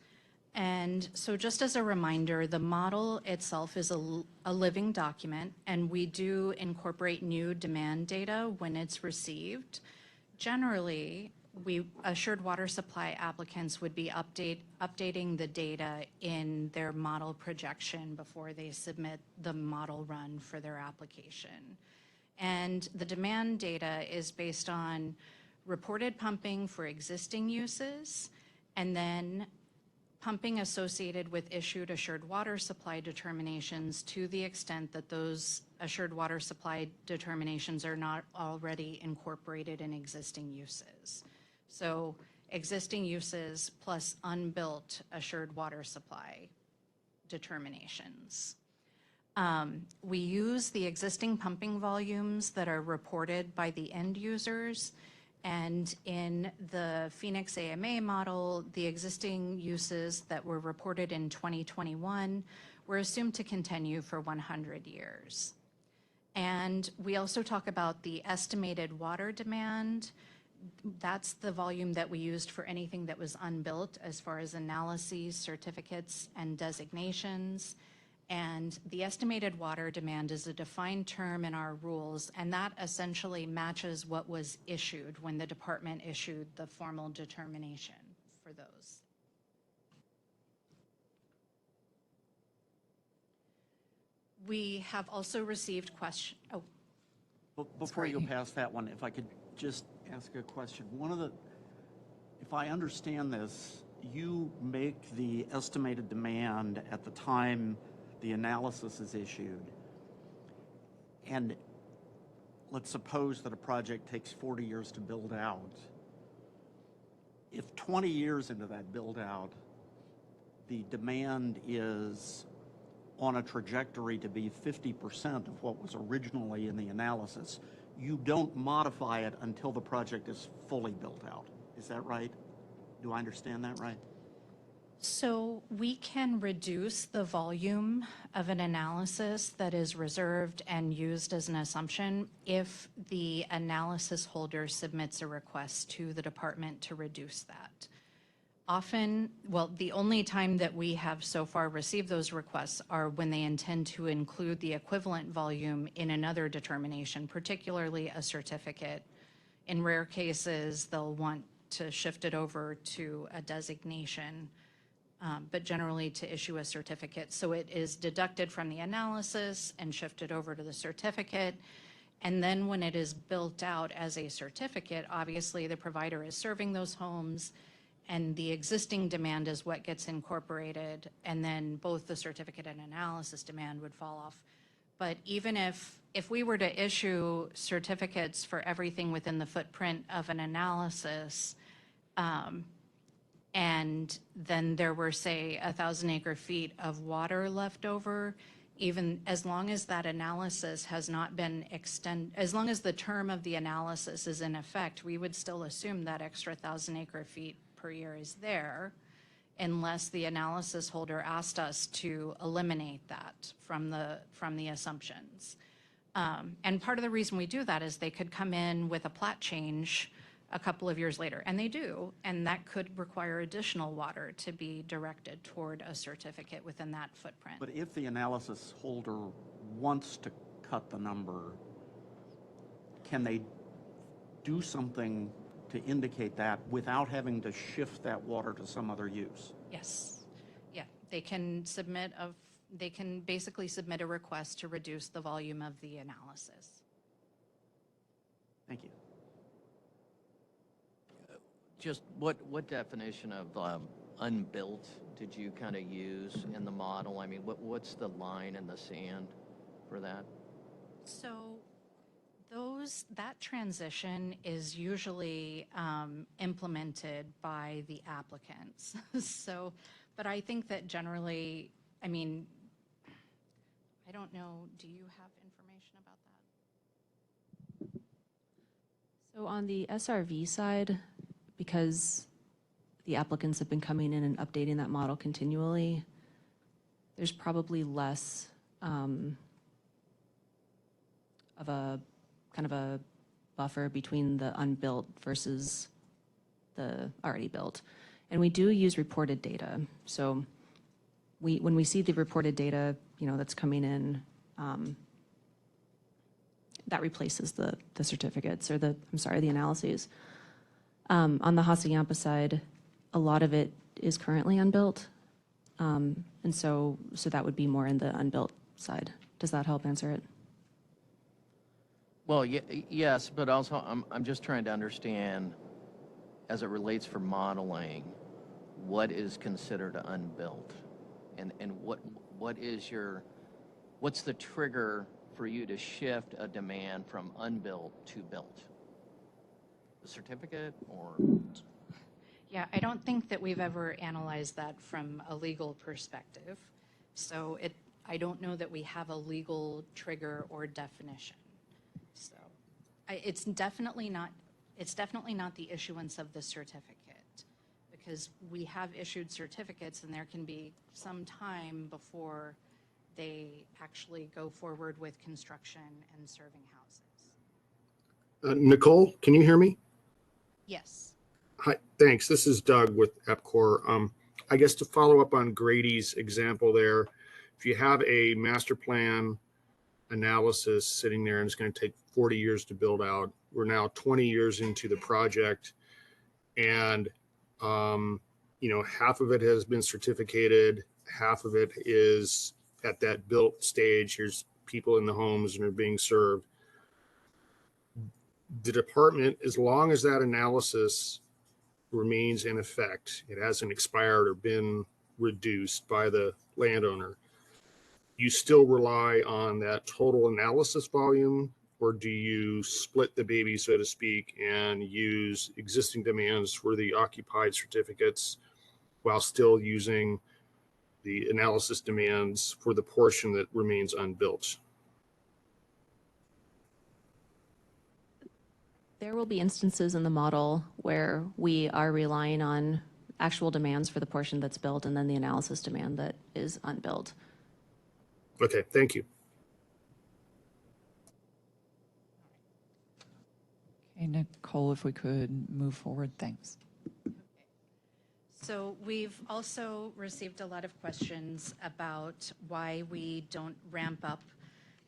And so just as a reminder, the model itself is a living document, and we do incorporate new demand data when it's received. Generally, assured water supply applicants would be updating the data in their model projection before they submit the model run for their application. And the demand data is based on reported pumping for existing uses, and then pumping associated with issued assured water supply determinations to the extent that those assured water supply determinations are not already incorporated in existing uses. So existing uses plus unbuilt assured water supply determinations. We use the existing pumping volumes that are reported by the end users, and in the Phoenix AMA model, the existing uses that were reported in 2021 were assumed to continue for 100 years. And we also talk about the estimated water demand. That's the volume that we used for anything that was unbuilt as far as analyses, certificates, and designations. And the estimated water demand is a defined term in our rules, and that essentially matches what was issued when the department issued the formal determination for those. We have also received Before you go past that one, if I could just ask a question. If I understand this, you make the estimated demand at the time the analysis is issued. And let's suppose that a project takes 40 years to build out. If 20 years into that build out, the demand is on a trajectory to be 50% of what was originally in the analysis, you don't modify it until the project is fully built out. Is that right? Do I understand that right? So we can reduce the volume of an analysis that is reserved and used as an assumption if the analysis holder submits a request to the department to reduce that. Often, well, the only time that we have so far received those requests are when they intend to include the equivalent volume in another determination, particularly a certificate. In rare cases, they'll want to shift it over to a designation, but generally to issue a certificate. So it is deducted from the analysis and shifted over to the certificate. And then when it is built out as a certificate, obviously the provider is serving those homes, and the existing demand is what gets incorporated, and then both the certificate and analysis demand would fall off. But even if we were to issue certificates for everything within the footprint of an analysis, and then there were, say, 1,000 acre feet of water left over, even as long as that analysis has not been extended, as long as the term of the analysis is in effect, we would still assume that extra 1,000 acre feet per year is there, unless the analysis holder asked us to eliminate that from the assumptions. And part of the reason we do that is they could come in with a plat change a couple of years later, and they do, and that could require additional water to be directed toward a certificate within that footprint. But if the analysis holder wants to cut the number, can they do something to indicate that without having to shift that water to some other use? Yes. Yeah, they can basically submit a request to reduce the volume of the analysis. Thank you. Just what definition of unbuilt did you kind of use in the model? I mean, what's the line in the sand for that? So that transition is usually implemented by the applicants. So, but I think that generally, I mean, I don't know, do you have information about that? So on the SRV side, because the applicants have been coming in and updating that model continually, there's probably less of a kind of a buffer between the unbuilt versus the already built. And we do use reported data. So when we see the reported data, that's coming in, that replaces the certificates or the analyses. On the Hassayampa side, a lot of it is currently unbuilt. And so that would be more in the unbuilt side. Does that help answer it? Well, yes, but also I'm just trying to understand, as it relates for modeling, what is considered unbuilt, and what's the trigger for you to shift a demand from unbuilt to built? The certificate or? Yeah, I don't think that we've ever analyzed that from a legal perspective. So I don't know that we have a legal trigger or definition. So it's definitely not the issuance of the certificate, because we have issued certificates and there can be some time before they actually go forward with construction and serving houses. Nicole, can you hear me? Yes. Hi, thanks. This is Doug with EPCOR. I guess to follow up on Grady's example there, if you have a master plan analysis sitting there and it's going to take 40 years to build out, we're now 20 years into the project, and half of it has been certificated, half of it is at that built stage. Here's people in the homes and are being served. The department, as long as that analysis remains in effect, it hasn't expired or been reduced by the landowner, you still rely on that total analysis volume, or do you split the baby, so to speak, and use existing demands for the occupied certificates while still using the analysis demands for the portion that remains unbuilt? There will be instances in the model where we are relying on actual demands for the portion that's built and then the analysis demand that is unbuilt. Okay, thank you. Okay, Nicole, if we could move forward, thanks. So we've also received a lot of questions about why we don't ramp up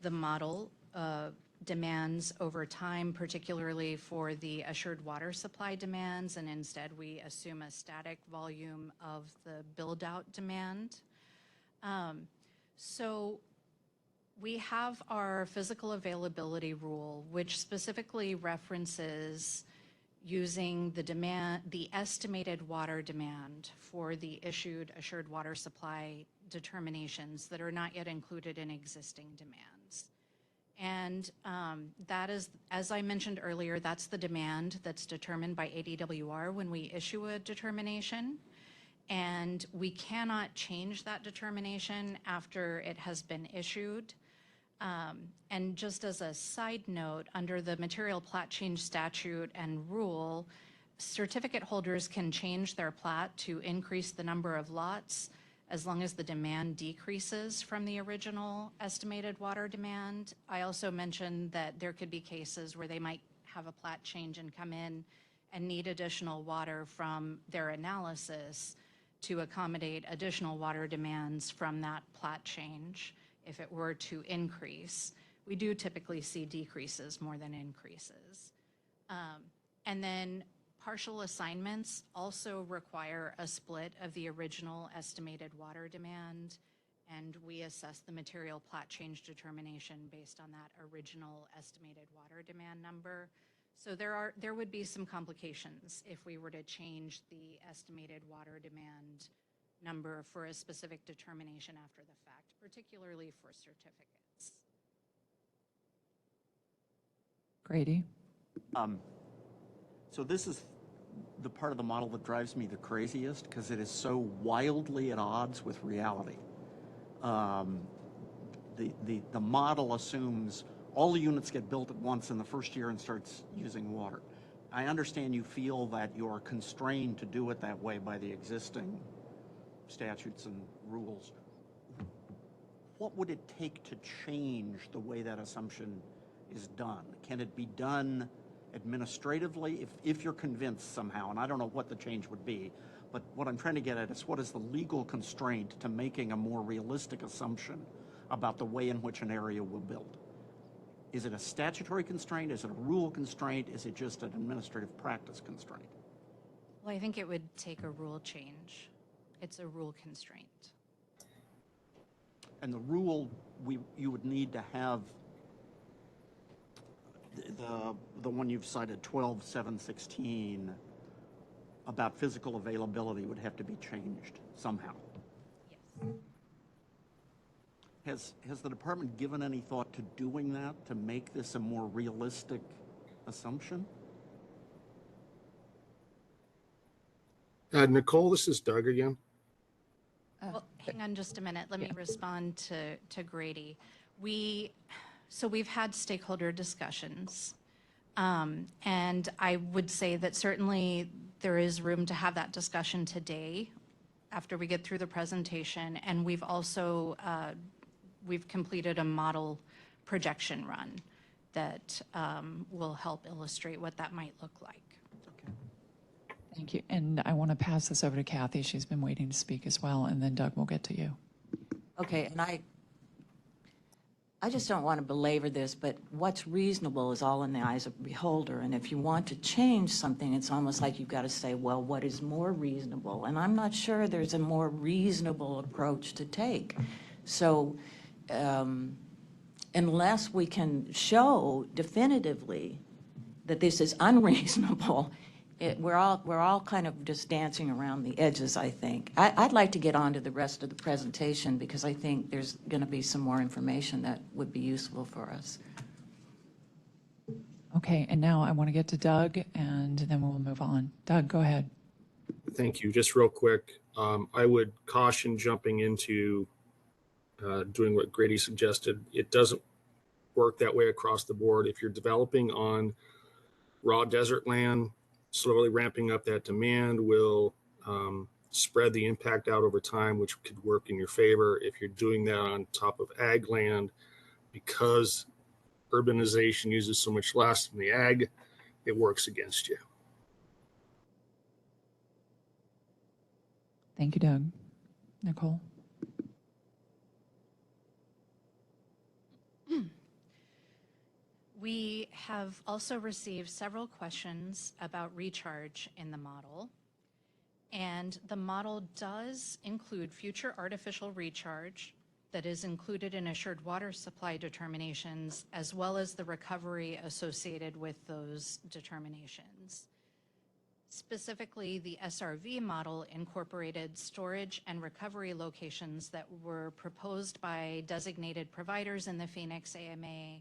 the model demands over time, particularly for the assured water supply demands, and instead we assume a static volume of the build-out demand. So we have our physical availability rule, which specifically references using the estimated water demand for the issued assured water supply determinations that are not yet included in existing demands. And that is, as I mentioned earlier, that's the demand that's determined by ADWR when we issue a determination. And we cannot change that determination after it has been issued. And just as a side note, under the material plat change statute and rule, certificate holders can change their plat to increase the number of lots as long as the demand decreases from the original estimated water demand. I also mentioned that there could be cases where they might have a plat change and come in and need additional water from their analysis to accommodate additional water demands from that plat change. If it were to increase, we do typically see decreases more than increases. And then partial assignments also require a split of the original estimated water demand, and we assess the material plat change determination based on that original estimated water demand number. So there would be some complications if we were to change the estimated water demand number for a specific determination after the fact, particularly for certificates. Grady? So this is the part of the model that drives me the craziest because it is so wildly at odds with reality. The model assumes all the units get built at once in the first year and starts using water. I understand you feel that you're constrained to do it that way by the existing statutes and rules. What would it take to change the way that assumption is done? Can it be done administratively if you're convinced somehow? And I don't know what the change would be, but what I'm trying to get at is what is the legal constraint to making a more realistic assumption about the way in which an area will build? Is it a statutory constraint? Is it a rule constraint? Is it just an administrative practice constraint? Well, I think it would take a rule change. It's a rule constraint. And the rule, you would need to have the one you've cited, 12.716, about physical availability would have to be changed somehow. Yes. Has the department given any thought to doing that to make this a more realistic assumption? Nicole, this is Doug again. Well, hang on just a minute. Let me respond to Grady. So we've had stakeholder discussions, and I would say that certainly there is room to have that discussion today after we get through the presentation, and we've also we've completed a model projection run that will help illustrate what that might look like. Thank you. And I want to pass this over to Kathy. She's been waiting to speak as well, and then Doug will get to you. Okay, and I just don't want to belabor this, but what's reasonable is all in the eyes of the beholder. And if you want to change something, it's almost like you've got to say, well, what is more reasonable? And I'm not sure there's a more reasonable approach to take. So unless we can show definitively that this is unreasonable, we're all kind of just dancing around the edges, I think. I'd like to get on to the rest of the presentation because I think there's going to be some more information that would be useful for us. Okay, and now I want to get to Doug, and then we'll move on. Doug, go ahead. Thank you. Just real quick, I would caution jumping into doing what Grady suggested. It doesn't work that way across the board. If you're developing on raw desert land, slowly ramping up that demand will spread the impact out over time, which could work in your favor. If you're doing that on top of ag land, because urbanization uses so much less than the ag, it works against you. Thank you, Doug. Nicole? We have also received several questions about recharge in the model. And the model does include future artificial recharge that is included in assured water supply determinations, as well as the recovery associated with those determinations. Specifically, the SRV model incorporated storage and recovery locations that were proposed by designated providers in the Phoenix AMA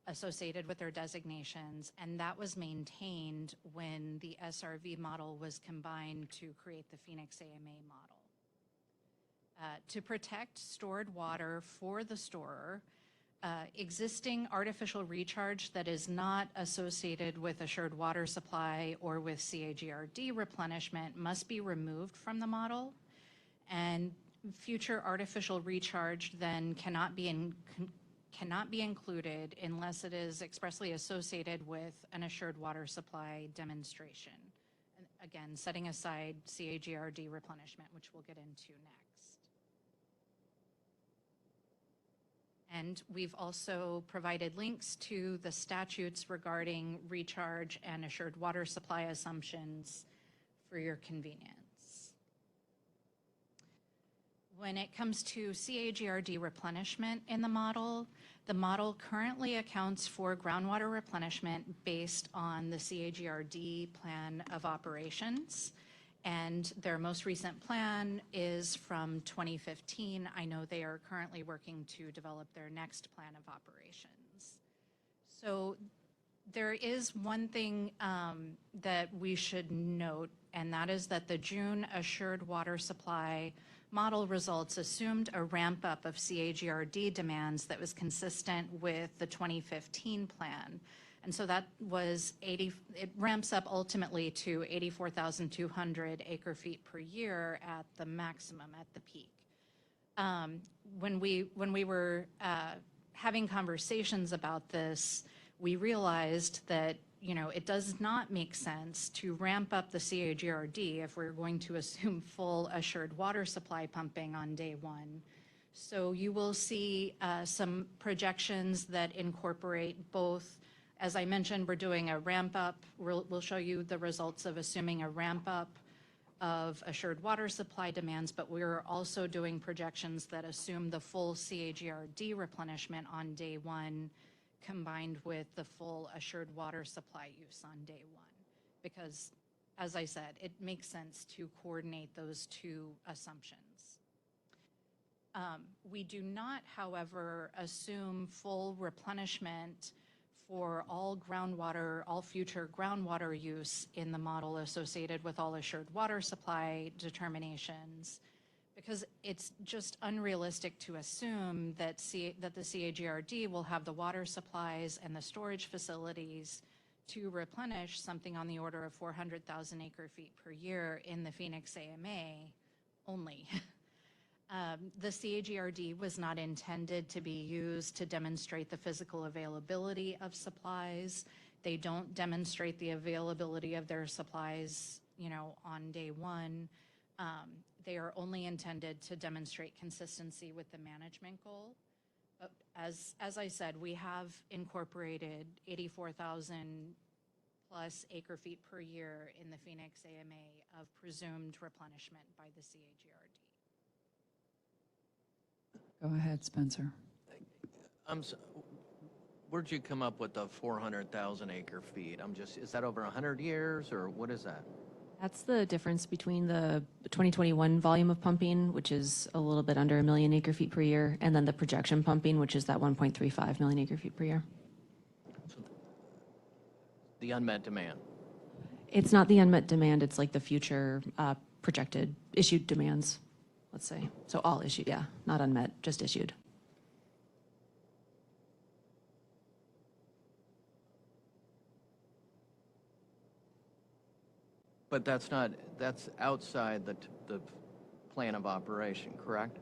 associated with their designations, and that was maintained when the SRV model was combined to create the Phoenix AMA model. To protect stored water for the storer, existing artificial recharge that is not associated with assured water supply or with CAGRD replenishment must be removed from the model, and future artificial recharge then cannot be included unless it is expressly associated with an assured water supply demonstration. And again, setting aside CAGRD replenishment, which we'll get into next. And we've also provided links to the statutes regarding recharge and assured water supply assumptions for your convenience. When it comes to CAGRD replenishment in the model currently accounts for groundwater replenishment based on the CAGRD plan of operations. And their most recent plan is from 2015. I know they are currently working to develop their next plan of operations. So there is one thing that we should note, and that is that the June assured water supply model results assumed a ramp up of CAGRD demands that was consistent with the 2015 plan. And so that was it ramps up ultimately to 84,200 acre feet per year at the maximum, at the peak. When we were having conversations about this, we realized that it does not make sense to ramp up the CAGRD if we're going to assume full assured water supply pumping on day one. So you will see some projections that incorporate both. As I mentioned, we're doing a ramp up. We'll show you the results of assuming a ramp up of assured water supply demands, but we're also doing projections that assume the full CAGRD replenishment on day one, combined with the full assured water supply use on day one. Because, as I said, it makes sense to coordinate those two assumptions. We do not, however, assume full replenishment for all future groundwater use in the model associated with all assured water supply determinations, because it's just unrealistic to assume that the CAGRD will have the water supplies and the storage facilities to replenish something on the order of 400,000 acre feet per year in the Phoenix AMA only. The CAGRD was not intended to be used to demonstrate the physical availability of supplies. They don't demonstrate the availability of their supplies, on day one. They are only intended to demonstrate consistency with the management goal. But as I said, we have incorporated 84,000 plus acre feet per year in the Phoenix AMA of presumed replenishment by the CAGRD. Go ahead, Spencer. Where'd you come up with the 400,000 acre feet? Is that over 100 years or what is that? That's the difference between the 2021 volume of pumping, which is a little bit under 1 million acre feet per year, and then the projection pumping, which is that 1.35 million acre feet per year. The unmet demand. It's not the unmet demand, it's like the future projected issued demands, let's say. So all issued, yeah, not unmet, just issued. But that's outside the plan of operation, correct?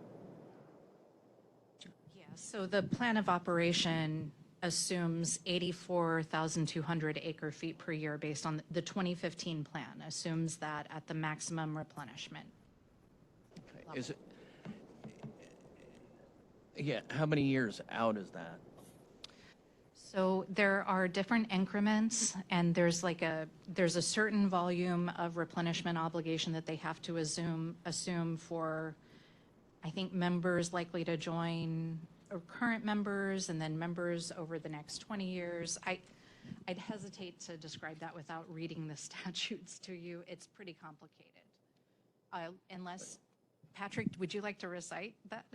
Yeah, so the plan of operation assumes 84,200 acre feet per year based on the 2015 plan, assumes that at the maximum replenishment. Okay. Is it? Yeah, how many years out is that? So there are different increments, and there's a certain volume of replenishment obligation that they have to assume for, I think, members likely to join, or current members, and then members over the next 20 years. I'd hesitate to describe that without reading the statutes to you. It's pretty complicated. Unless, Patrick, would you like to recite that?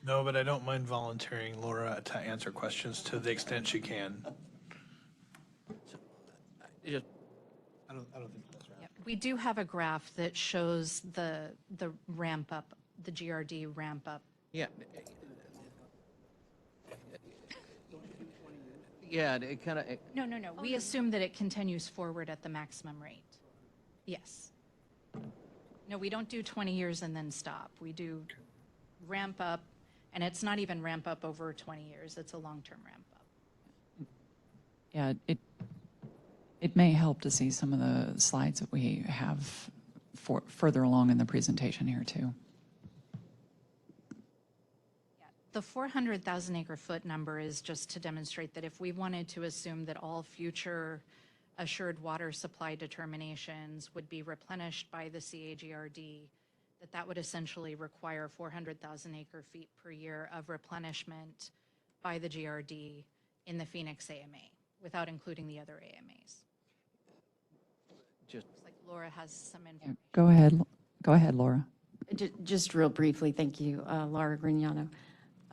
No, but I don't mind volunteering Laura to answer questions to the extent she can. I don't think that's right. Yep. We do have a graph that shows the ramp up, the GRD ramp up. Yeah. Yeah, it kind of. No. We assume that it continues forward at the maximum rate. Yes. No, we don't do 20 years and then stop. We do ramp up, and it's not even ramp up over 20 years. It's a long-term ramp up. Yeah, it may help to see some of the slides that we have further along in the presentation here too. Yeah, the 400,000 acre foot number is just to demonstrate that if we wanted to assume that all future assured water supply determinations would be replenished by the CAGRD, that would essentially require 400,000 acre feet per year of replenishment by the GRD in the Phoenix AMA, without including the other AMAs. Looks like Laura has some information. Yeah, go ahead, Laura. Just real briefly, thank you, Laura Grignano,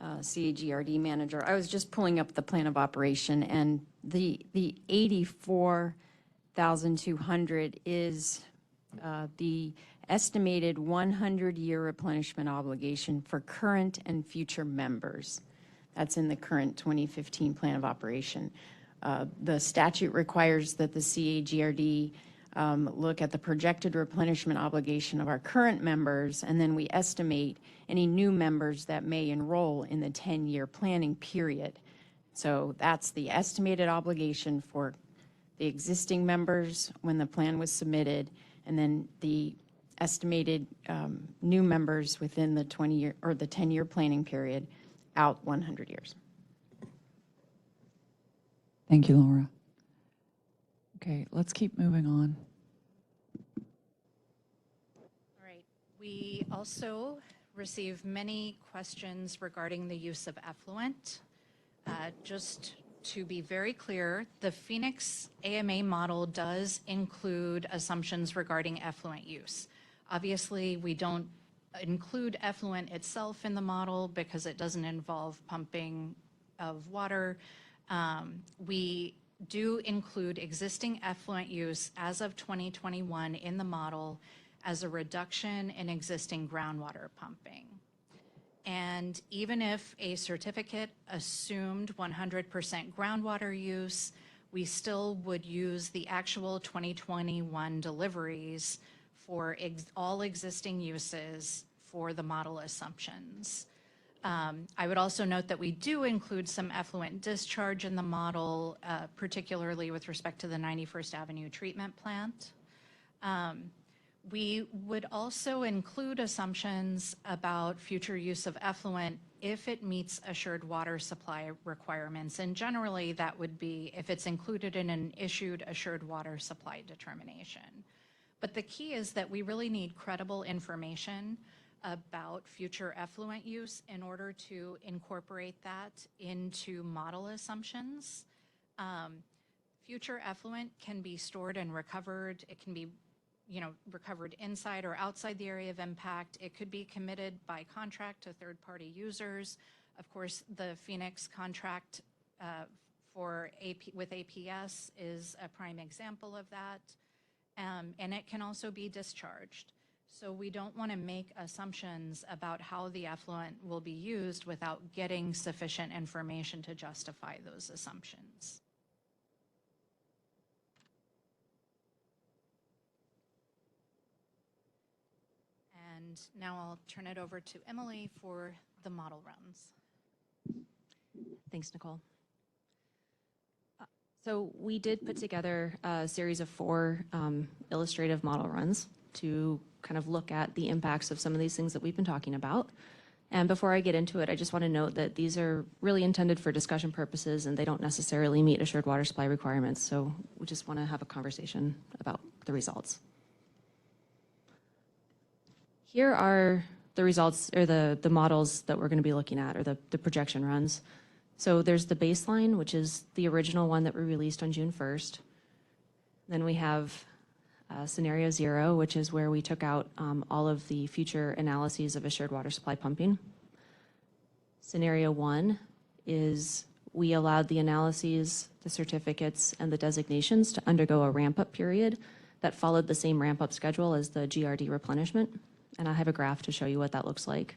CAGRD manager. I was just pulling up the plan of operation, and the 84,200 is the estimated 100-year replenishment obligation for current and future members. That's in the current 2015 plan of operation. The statute requires that the CAGRD look at the projected replenishment obligation of our current members, and then we estimate any new members that may enroll in the 10-year planning period. So that's the estimated obligation for the existing members when the plan was submitted, and then the estimated new members within the 20-year or the 10-year planning period out 100 years. Thank you, Laura. Okay, let's keep moving on. All right. We also receive many questions regarding the use of effluent. Just to be very clear, the Phoenix AMA model does include assumptions regarding effluent use. Obviously, we don't include effluent itself in the model because it doesn't involve pumping of water. We do include existing effluent use as of 2021 in the model as a reduction in existing groundwater pumping. And even if a certificate assumed 100% groundwater use, we still would use the actual 2021 deliveries for all existing uses for the model assumptions. I would also note that we do include some effluent discharge in the model, particularly with respect to the 91st Avenue treatment plant. We would also include assumptions about future use of effluent if it meets assured water supply requirements. And generally, that would be if it's included in an issued assured water supply determination. But the key is that we really need credible information about future effluent use in order to incorporate that into model assumptions. Future effluent can be stored and recovered. It can be recovered inside or outside the area of impact. It could be committed by contract to third-party users. Of course, the Phoenix contract with APS is a prime example of that. And it can also be discharged. So we don't want to make assumptions about how the effluent will be used without getting sufficient information to justify those assumptions. And now I'll turn it over to Emily for the model runs. Thanks, Nicole. So we did put together a series of 4 illustrative model runs to kind of look at the impacts of some of these things that we've been talking about. And before I get into it, I just want to note that these are really intended for discussion purposes and they don't necessarily meet assured water supply requirements. So we just want to have a conversation about the results. Here are the results, or the models that we're going to be looking at, or the projection runs. So there's the baseline, which is the original one that we released on June 1st. Then we have scenario 0, which is where we took out all of the future analyses of assured water supply pumping. Scenario 1 is we allowed the analyses, the certificates, and the designations to undergo a ramp-up period that followed the same ramp-up schedule as the GRD replenishment. And I have a graph to show you what that looks like.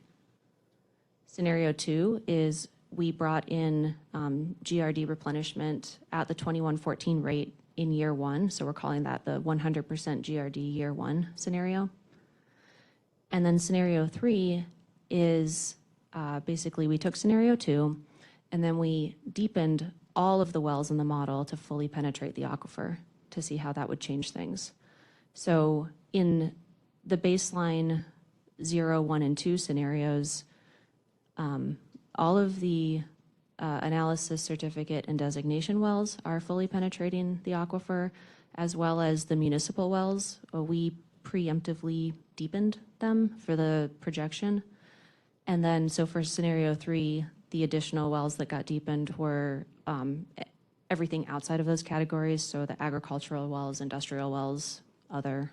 Scenario 2 is we brought in GRD replenishment at the 2114 rate in year 1. So we're calling that the 100% GRD year 1 scenario. And then scenario 3 is basically we took scenario 2 and then we deepened all of the wells in the model to fully penetrate the aquifer to see how that would change things. So in the baseline 0, 1, and 2 scenarios, all of the analysis, certificate, and designation wells are fully penetrating the aquifer, as well as the municipal wells. We preemptively deepened them for the projection. And then, so for scenario 3, the additional wells that got deepened were everything outside of those categories, so the agricultural wells, industrial wells, other.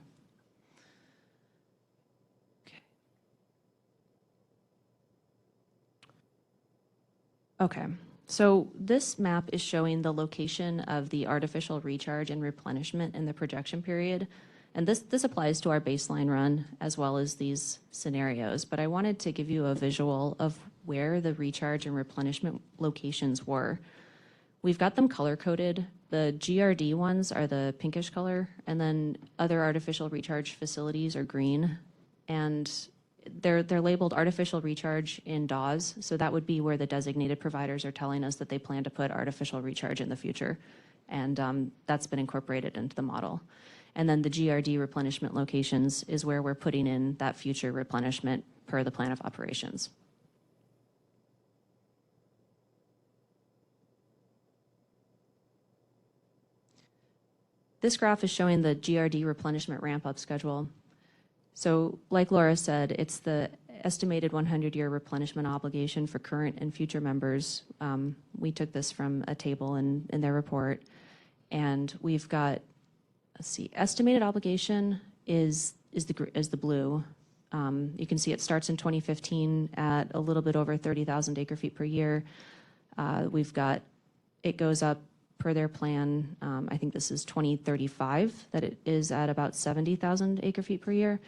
Okay, so this map is showing the location of the artificial recharge and replenishment in the projection period. And this applies to our baseline run as well as these scenarios. But I wanted to give you a visual of where the recharge and replenishment locations were. We've got them color-coded. The GRD ones are the pinkish color, and then other artificial recharge facilities are green. And they're labeled artificial recharge in DAWs, so that would be where the designated providers are telling us that they plan to put artificial recharge in the future. And that's been incorporated into the model. And then the GRD replenishment locations is where we're putting in that future replenishment per the plan of operations. This graph is showing the GRD replenishment ramp-up schedule. So like Laura said, it's the estimated 100-year replenishment obligation for current and future members. We took this from a table in their report. And we've got, let's see, estimated obligation is the blue. You can see it starts in 2015 at a little bit over 30,000 acre-feet per year. We've got, it goes up per their plan, I think this is 2035, that it is at about 70,000 acre-feet per year.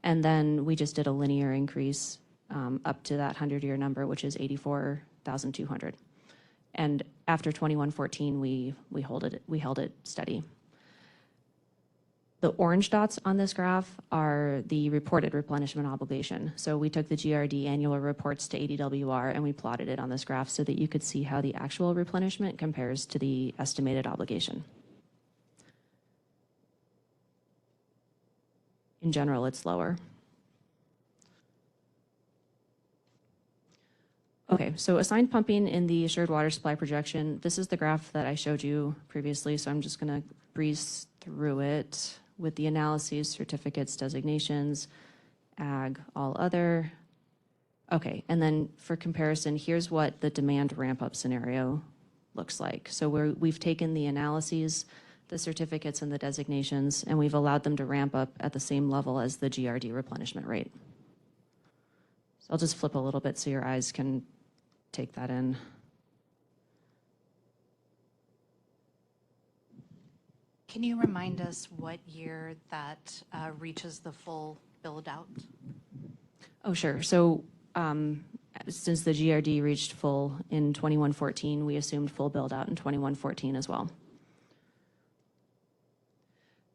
And then we just did a linear increase up to that 100-year number, which is 84,200. And after 2114, we held it steady. The orange dots on this graph are the reported replenishment obligation. So we took the GRD annual reports to ADWR and we plotted it on this graph so that you could see how the actual replenishment compares to the estimated obligation. In general, it's lower. Okay, so assigned pumping in the assured water supply projection. This is the graph that I showed you previously, so I'm just going to breeze through it with the analyses, certificates, designations, ag, all other. Okay, and then for comparison, here's what the demand ramp-up scenario looks like. So we've taken the analyses, the certificates, and the designations, and we've allowed them to ramp up at the same level as the GRD replenishment rate. So I'll just flip a little bit so your eyes can take that in. Can you remind us what year that reaches the full build out? Oh, sure. So since the GRD reached full in 2114, we assumed full build out in 2114 as well.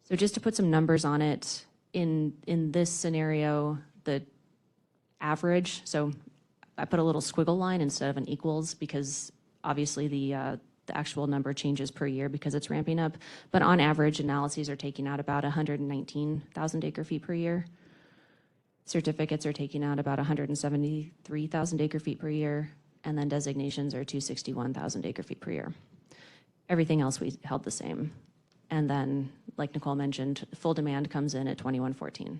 So just to put some numbers on it, in this scenario, the average, so I put a little squiggle line instead of an equals because obviously the actual number changes per year because it's ramping up. But on average, analyses are taking out about 119,000 acre feet per year. Certificates are taking out about 173,000 acre feet per year. And then designations are 261,000 acre feet per year. Everything else we held the same. And then, like Nicole mentioned, full demand comes in at 2114.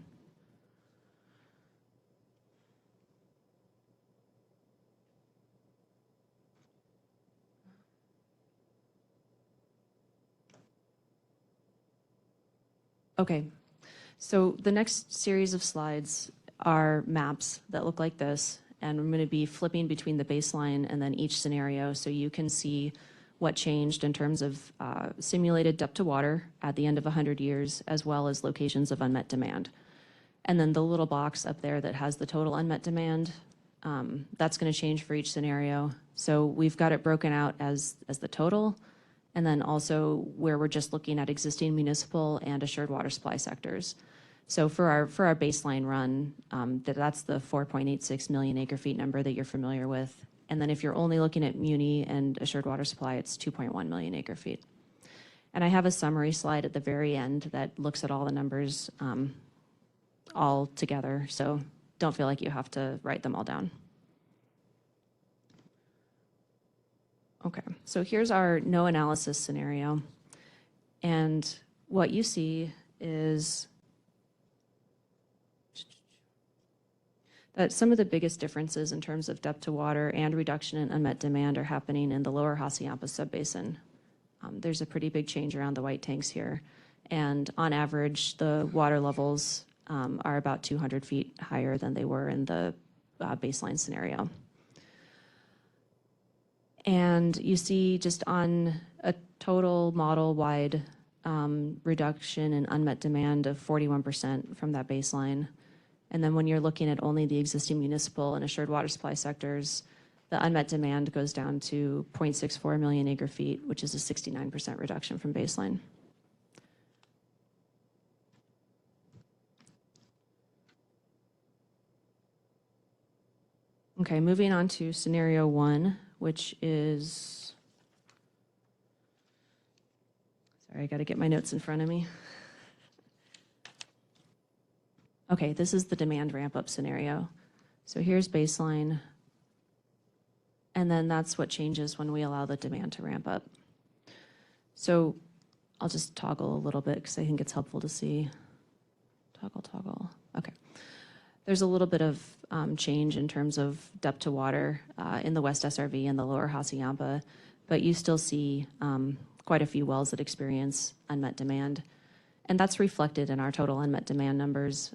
Okay, so the next series of slides are maps that look like this, and I'm going to be flipping between the baseline and then each scenario so you can see what changed in terms of simulated depth to water at the end of 100 years, as well as locations of unmet demand. And then the little box up there that has the total unmet demand, that's going to change for each scenario. So we've got it broken out as the total, and then also where we're just looking at existing municipal and assured water supply sectors. So for our baseline run, that's the 4.86 million acre feet number that you're familiar with. And then if you're only looking at muni and assured water supply, it's 2.1 million acre feet. And I have a summary slide at the very end that looks at all the numbers all together. So don't feel like you have to write them all down. Okay, so here's our no analysis scenario. And what you see is that some of the biggest differences in terms of depth to water and reduction in unmet demand are happening in the lower Hassayampa subbasin. There's a pretty big change around the white tanks here. And on average, the water levels are about 200 feet higher than they were in the baseline scenario. And you see just on a total model-wide reduction in unmet demand of 41% from that baseline. And then when you're looking at only the existing municipal and assured water supply sectors, the unmet demand goes down to 0.64 million acre feet, which is a 69% reduction from baseline. Okay, moving on to scenario 1, which is, sorry, I got to get my notes in front of me. Okay, this is the demand ramp-up scenario. So here's baseline, and then that's what changes when we allow the demand to ramp up. So I'll just toggle a little bit because I think it's helpful to see. Toggle. Okay. There's a little bit of change in terms of depth to water in the West SRV and the lower Hassayampa, but you still see quite a few wells that experience unmet demand. And that's reflected in our total unmet demand numbers.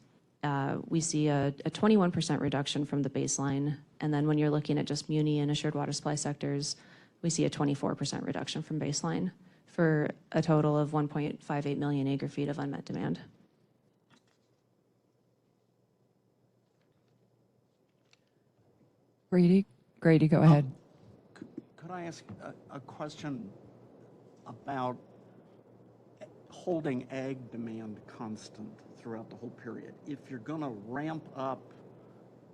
We see a 21% reduction from the baseline. And then when you're looking at just muni and assured water supply sectors, we see a 24% reduction from baseline for a total of 1.58 million acre feet of unmet demand. Grady, go ahead. Could I ask a question about holding ag demand constant throughout the whole period? If you're going to ramp up,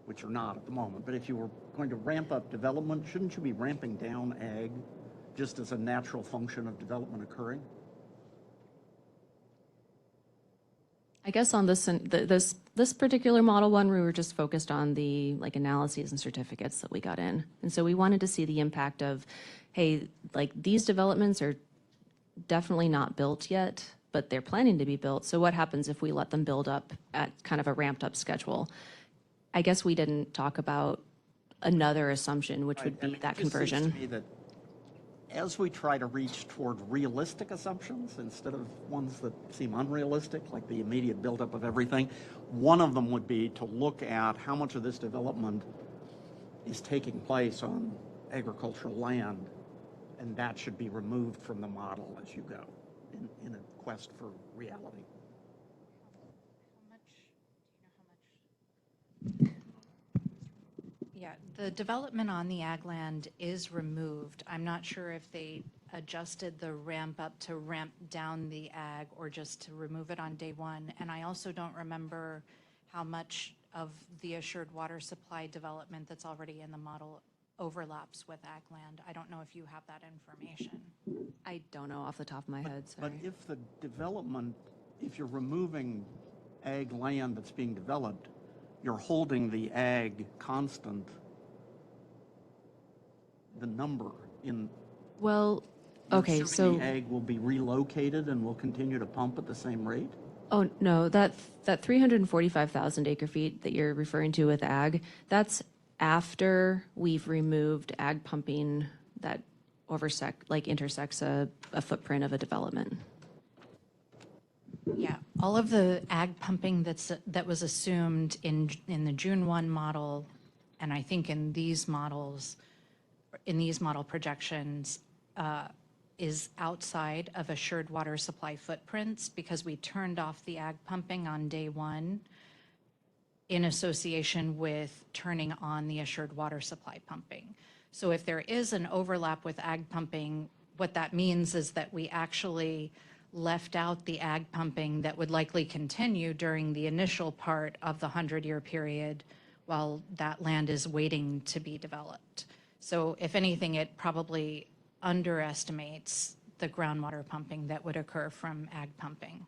which you're not at the moment, but if you were going to ramp up development, shouldn't you be ramping down ag just as a natural function of development occurring? I guess on this particular model one, we were just focused on the like analyses and certificates that we got in. And so we wanted to see the impact of, hey, like these developments are definitely not built yet, but they're planning to be built. So what happens if we let them build up at kind of a ramped up schedule? I guess we didn't talk about another assumption, which would be that It just seems conversion. to me that as we try to reach toward realistic assumptions instead of ones that seem unrealistic, like the immediate buildup of everything, one of them would be to look at how much of this development is taking place on agricultural land, and that should be removed from the model as you go in a quest for reality. Yeah, the development on the ag land is removed. I'm not sure if they adjusted the ramp up to ramp down the ag or just to remove it on day one. And I also don't remember how much of the assured water supply development that's already in the model overlaps with ag land. I don't know if you have that information. I don't know off the top of my head, But sorry. if the development, if you're removing ag land that's being developed, you're holding the ag constant, the number in. Well, you're okay, assuming so. the ag will be relocated and will continue to pump at the same rate? Oh, no, that 345,000 acre feet that you're referring to with ag, that's after we've removed ag pumping that intersects a footprint of a development. Yeah, all of the ag pumping that was assumed in the June 1 model, and I think in these models, in these model projections, is outside of assured water supply footprints because we turned off the ag pumping on day one in association with turning on the assured water supply pumping. So if there is an overlap with ag pumping, what that means is that we actually left out the ag pumping that would likely continue during the initial part of the 100-year period while that land is waiting to be developed. So if anything, it probably underestimates the groundwater pumping that would occur from ag pumping.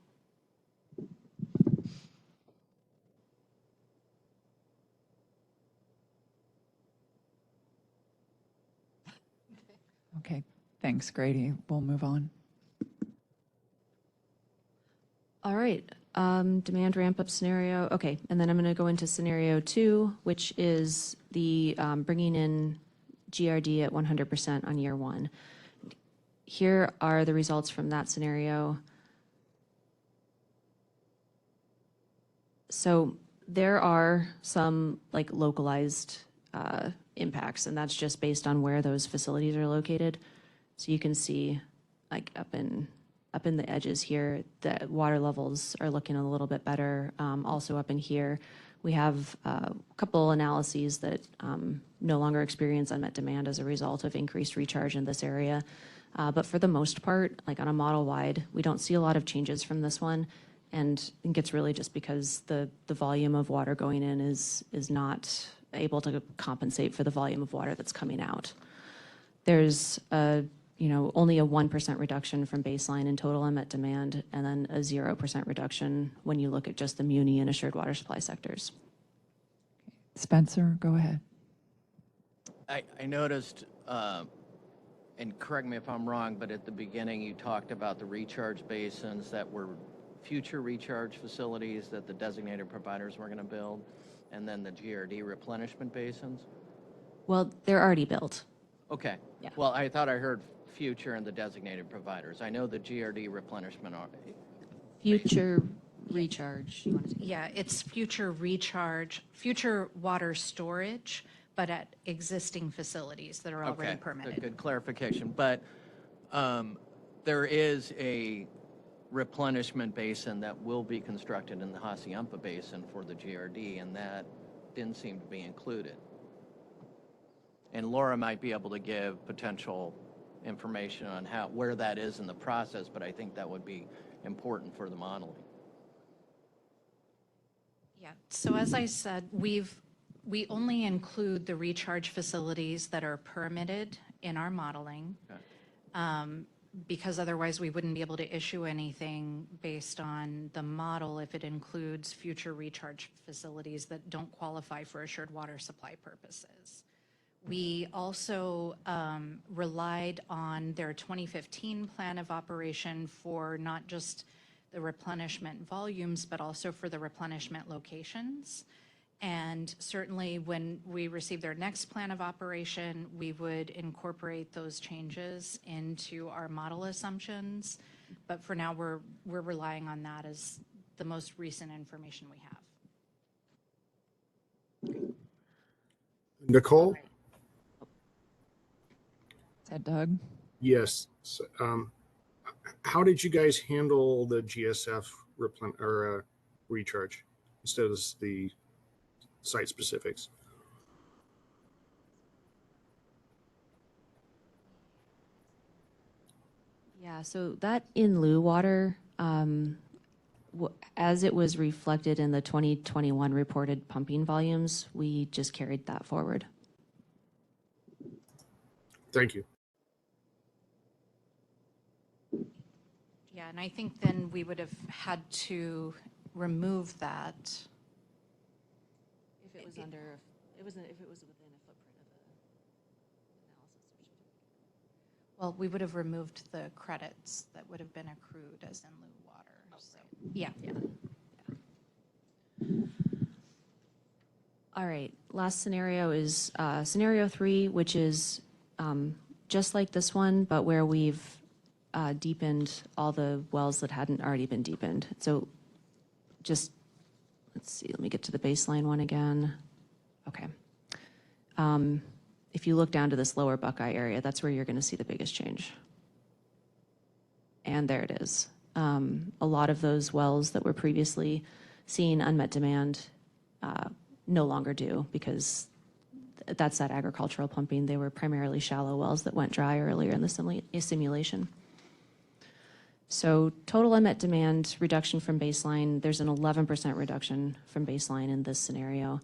Okay, thanks, Grady. We'll move on. All right, demand ramp up scenario. Okay, and then I'm going to go into scenario 2, which is the bringing in GRD at 100% on year 1. Here are the results from that scenario. So there are some like localized impacts, and that's just based on where those facilities are located. So you can see like up in the edges here, the water levels are looking a little bit better. Also up in here, we have a couple analyses that no longer experience unmet demand as a result of increased recharge in this area. But for the most part, like on a model wide, we don't see a lot of changes from this one. And I think it's really just because the volume of water going in is not able to compensate for the volume of water that's coming out. There's only a 1% reduction from baseline in total unmet demand, and then a 0% reduction when you look at just the muni and assured water supply sectors. Spencer, go ahead. I noticed, and correct me if I'm wrong, but at the beginning you talked about the recharge basins that were future recharge facilities that the designated providers were going to build, and then the GRD replenishment basins? Well, they're already built. Okay. Yeah. Well, I thought I heard future and the designated providers. I know the GRD replenishment are. Future recharge. You want to Yeah, it's future recharge, future water storage, but at existing facilities that are already Okay, permitted. good clarification. But there is a replenishment basin that will be constructed in the Hassayampa Basin for the GRD, and that didn't seem to be included. And Laura might be able to give potential information on where that is in the process, but I think that would be important for the modeling. Yeah, so as I said, we only include the recharge facilities that are permitted in our modeling. Okay. because otherwise we wouldn't be able to issue anything based on the model if it includes future recharge facilities that don't qualify for assured water supply purposes. We also relied on their 2015 plan of operation for not just the replenishment volumes, but also for the replenishment locations. And certainly when we receive their next plan of operation, we would incorporate those changes into our model assumptions. But for now, we're relying on that as the most recent information we have. Nicole? Is that Doug? Yes. So, how did you guys handle the GSF recharge instead of the site specifics? Yeah, so that in lieu water, as it was reflected in the 2021 reported pumping volumes, we just carried that forward. Thank you. Yeah, and I think then we would have had to remove that. If it was under, if it was within a footprint of the analysis. Well, we would have removed the credits that would have been accrued as in lieu water. So, yeah. All right, last scenario is scenario 3, which is just like this one, but where we've deepened all the wells that hadn't already been deepened. So just, let's see, let me get to the baseline one again. Okay. If you look down to this lower Buckeye area, that's where you're going to see the biggest change. And there it is. A lot of those wells that were previously seeing unmet demand no longer do, because that's that agricultural pumping. They were primarily shallow wells that went dry earlier in the simulation. So total unmet demand reduction from baseline, there's an 11% reduction from baseline in this scenario.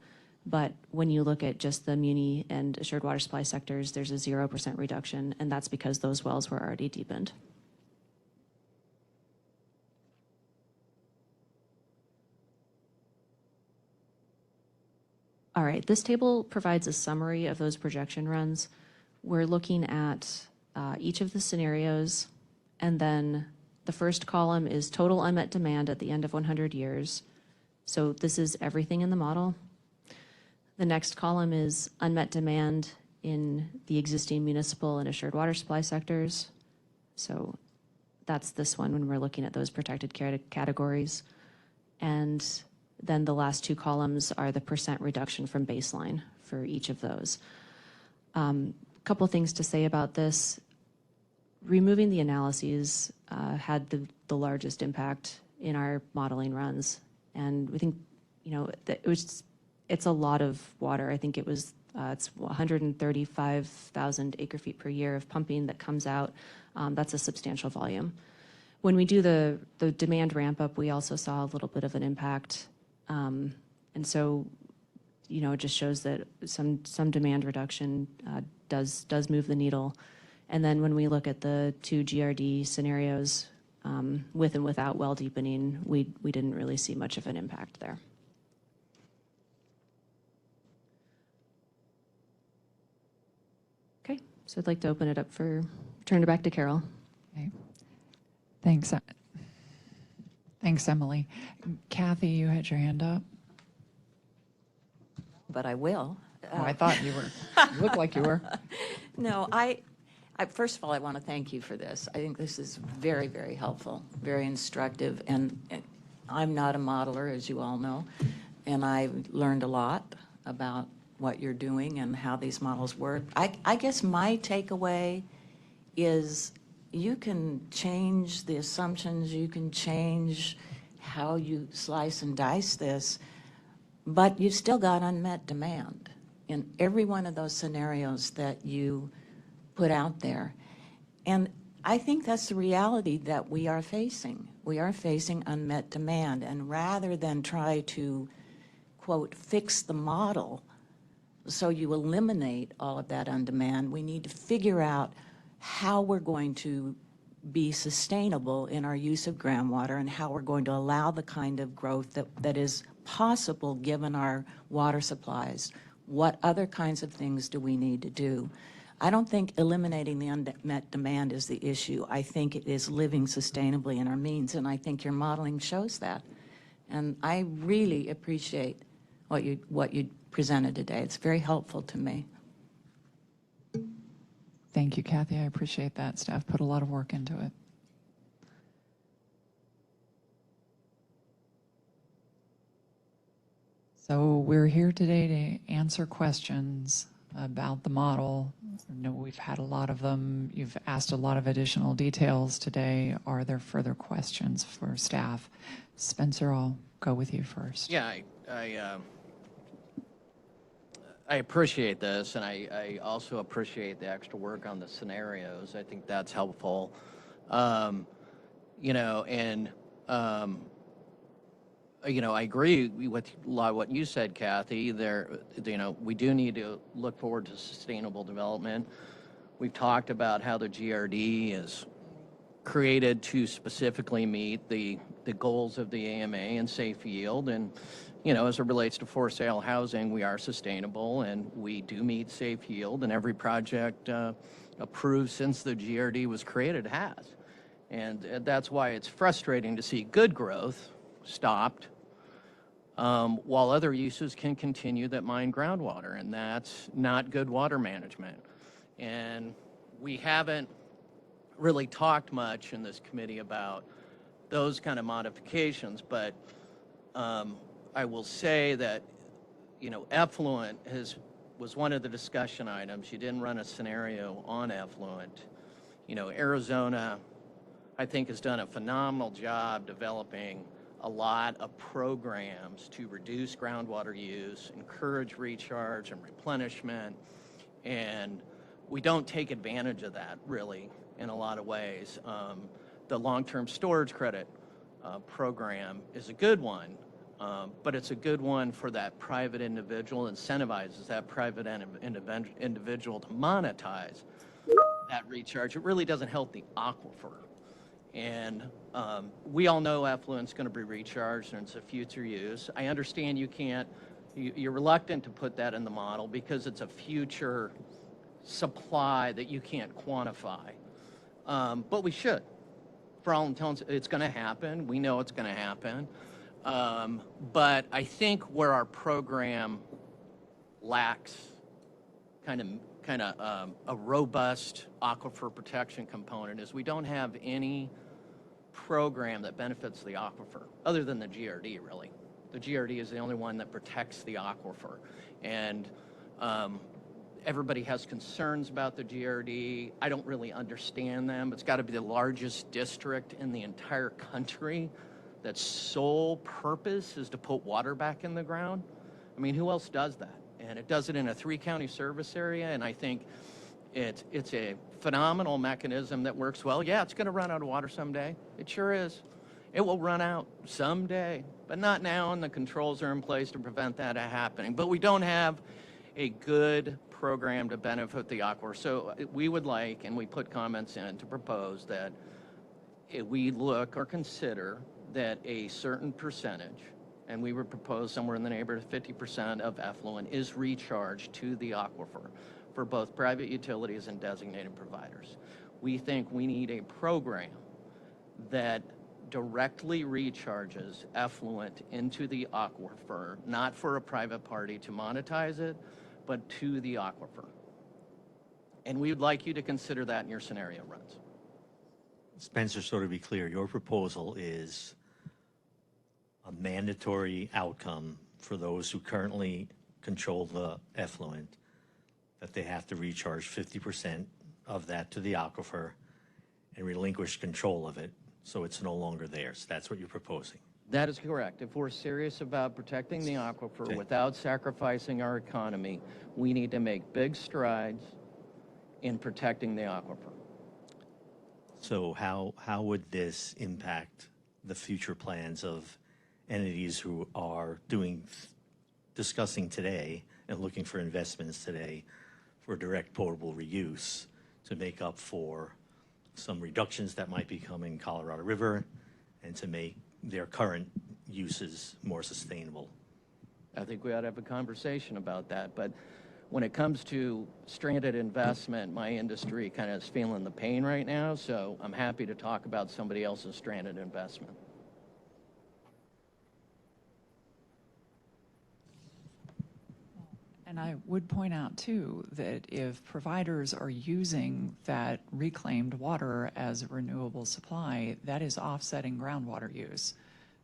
But when you look at just the muni and assured water supply sectors, there's a 0% reduction, and that's because those wells were already deepened. All right, this table provides a summary of those projection runs. We're looking at each of the scenarios, and then the first column is total unmet demand at the end of 100 years. So this is everything in the model. The next column is unmet demand in the existing municipal and assured water supply sectors. So that's this one when we're looking at those protected categories. And then the last two columns are the percent reduction from baseline for each of those. A couple things to say about this. Removing the analyses had the largest impact in our modeling runs. And we think, you know, that it's a lot of water. I think it was, it's 135,000 acre feet per year of pumping that comes out. That's a substantial volume. When we do the demand ramp up, we also saw a little bit of an impact. And so, you know, it just shows that some demand reduction does move the needle. And then when we look at the two GRD scenarios, with and without well deepening, we didn't really see much of an impact there. Okay, so I'd like to open it up turn it back to Carol. Okay. Thanks. Thanks, Emily. Kathy, you had your hand up. But I will. Oh, I thought you were. You looked like you were. No, I first of all, I want to thank you for this. I think this is very, very helpful, very instructive. And I'm not a modeler, as you all know, and I learned a lot about what you're doing and how these models work. I guess my takeaway is you can change the assumptions, you can change how you slice and dice this, but you've still got unmet demand in every one of those scenarios that you put out there. And I think that's the reality that we are facing. We are facing unmet demand. And rather than try to, quote, fix the model so you eliminate all of that undemand, we need to figure out how we're going to be sustainable in our use of groundwater and how we're going to allow the kind of growth that is possible given our water supplies. What other kinds of things do we need to do? I don't think eliminating the unmet demand is the issue. I think it is living sustainably in our means, and I think your modeling shows that. And I really appreciate what you presented today. It's very helpful to me. Thank you, Kathy. I appreciate that. Staff put a lot of work into it. So we're here today to answer questions about the model. I know we've had a lot of them. You've asked a lot of additional details today. Are there further questions for staff? Spencer, I'll go with you first. Yeah, I appreciate this, and I also appreciate the extra work on the scenarios. I think that's helpful. You know, and you know, I agree with a lot of what you said, Kathy. You know, we do need to look forward to sustainable development. We've talked about how the GRD is created to specifically meet the goals of the AMA and safe yield. And, you know, as it relates to for sale housing, we are sustainable and we do meet safe yield, and every project approved since the GRD was created has. And that's why it's frustrating to see good growth stopped while other uses can continue that mine groundwater, and that's not good water management. And we haven't really talked much in this committee about those kind of modifications, but I will say that, you know, effluent was one of the discussion items. You didn't run a scenario on effluent. You know, Arizona, I think, has done a phenomenal job developing a lot of programs to reduce groundwater use, encourage recharge and replenishment, and we don't take advantage of that really in a lot of ways. The long-term storage credit program is a good one, but it's a good one for that private individual, incentivizes that private individual to monetize that recharge. It really doesn't help the aquifer. And we all know effluent's going to be recharged and it's a future use. I understand you're reluctant to put that in the model because it's a future supply that you can't quantify. But we should. For all intents, it's going to happen. We know it's going to happen. But I think where our program lacks kind of a robust aquifer protection component is we don't have any program that benefits the aquifer other than the GRD, really. The GRD is the only one that protects the aquifer. And everybody has concerns about the GRD. I don't really understand them. It's got to be the largest district in the entire country that's sole purpose is to put water back in the ground. I mean, who else does that? And it does it in a 3-county service area, and I think it's a phenomenal mechanism that works well. Yeah, it's going to run out of water someday. It sure is. It will run out someday, but not now, and the controls are in place to prevent that happening. But we don't have a good program to benefit the aquifer. So we would like, and we put comments in to propose that we look or consider that a certain percentage, and we would propose somewhere in the neighborhood of 50% of effluent is recharged to the aquifer for both private utilities and designated providers. We think we need a program that directly recharges effluent into the aquifer, not for a private party to monetize it, but to the aquifer. And we would like you to consider that in your scenario runs. Spencer, so to be clear, your proposal is a mandatory outcome for those who currently control the effluent, that they have to recharge 50% of that to the aquifer and relinquish control of it so it's no longer theirs. That's what you're proposing. That is correct. If we're serious about protecting the aquifer Okay. without sacrificing our economy, we need to make big strides in protecting the aquifer. So how would this impact the future plans of entities who are discussing today and looking for investments today for direct potable reuse to make up for some reductions that might become in Colorado River and to make their current uses more sustainable. I think we ought to have a conversation about that. But when it comes to stranded investment, my industry kind of is feeling the pain right now. So I'm happy to talk about somebody else's stranded investment. And I would point out, too, that if providers are using that reclaimed water as a renewable supply, that is offsetting groundwater use.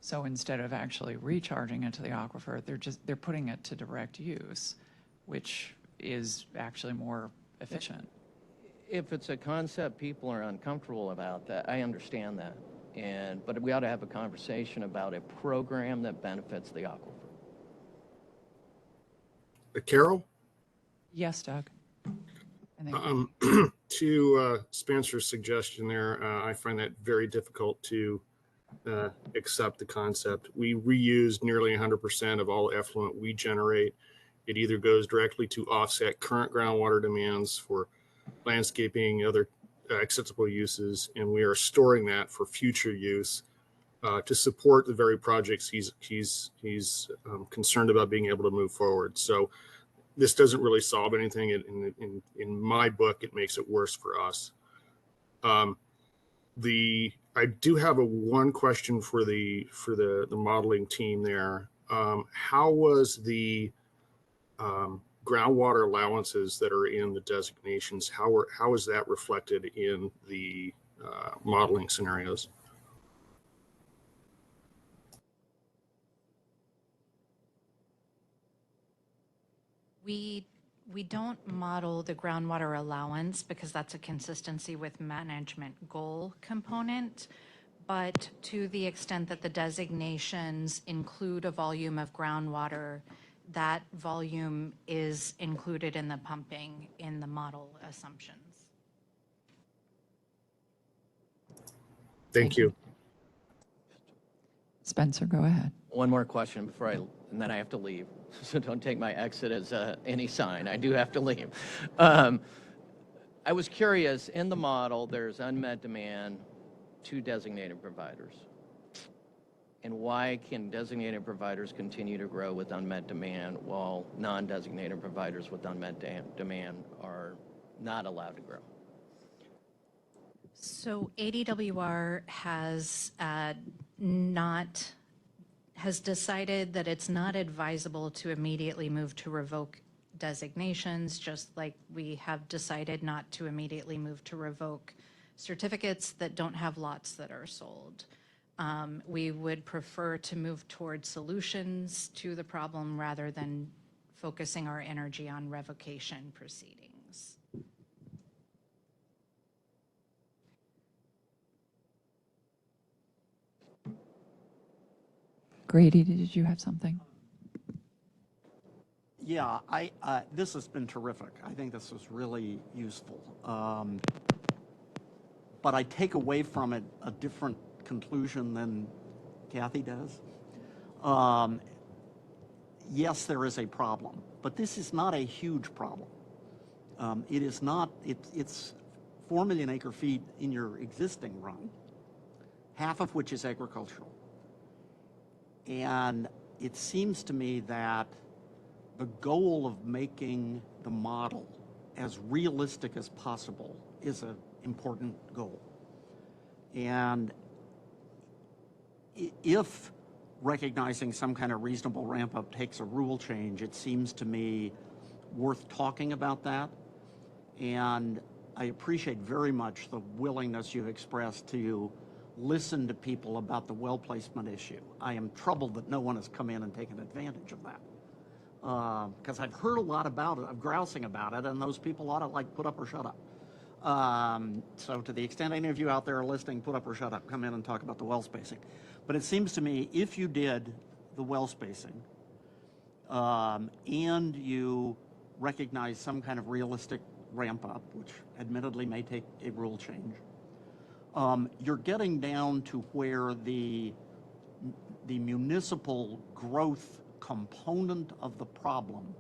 So instead of actually recharging it to the aquifer, they're putting it to direct use, which is actually more efficient. If it's a concept people are uncomfortable about, that I understand that. But we ought to have a conversation about a program that benefits the aquifer. Carol? Yes, Doug. To Spencer's suggestion there, I find that very difficult to accept the concept. We reuse nearly 100% of all effluent we generate. It either goes directly to offset current groundwater demands for landscaping, other acceptable uses, and we are storing that for future use to support the very projects he's concerned about being able to move forward. So this doesn't really solve anything. In my book, it makes it worse for us. I do have one question for the modeling team there. How was the groundwater allowances that are in the designations? How is that reflected in the modeling scenarios? We don't model the groundwater allowance because that's a consistency with management goal component. But to the extent that the designations include a volume of groundwater, that volume is included in the pumping in the model assumptions. Thank you. Spencer, go ahead. One more question and then I have to leave. So don't take my exit as any sign. I do have to leave. I was curious, in the model, there's unmet demand, 2 designated providers. And why can designated providers continue to grow with unmet demand while non-designated providers with unmet demand are not allowed to grow? So ADWR has decided that it's not advisable to immediately move to revoke designations, just like we have decided not to immediately move to revoke certificates that don't have lots that are sold. We would prefer to move towards solutions to the problem rather than focusing our energy on revocation proceedings. Grady, did you have something? Yeah, this has been terrific. I think this was really useful. But I take away from it a different conclusion than Kathy does. Yes, there is a problem, but this is not a huge problem. It is not, it's 4 million acre feet in your existing run, half of which is agricultural. And it seems to me that the goal of making the model as realistic as possible is an important goal. And if recognizing some kind of reasonable ramp up takes a rule change, it seems to me worth talking about that. And I appreciate very much the willingness you've expressed to listen to people about the well placement issue. I am troubled that no one has come in and taken advantage of that. Because I've heard a lot about it, of grousing about it, and those people ought to like put up or shut up. So to the extent any of you out there are listening, put up or shut up, come in and talk about the well spacing. But it seems to me if you did the well spacing and you recognize some kind of realistic ramp up, which admittedly may take a rule change, you're getting down to where the municipal growth component of the problem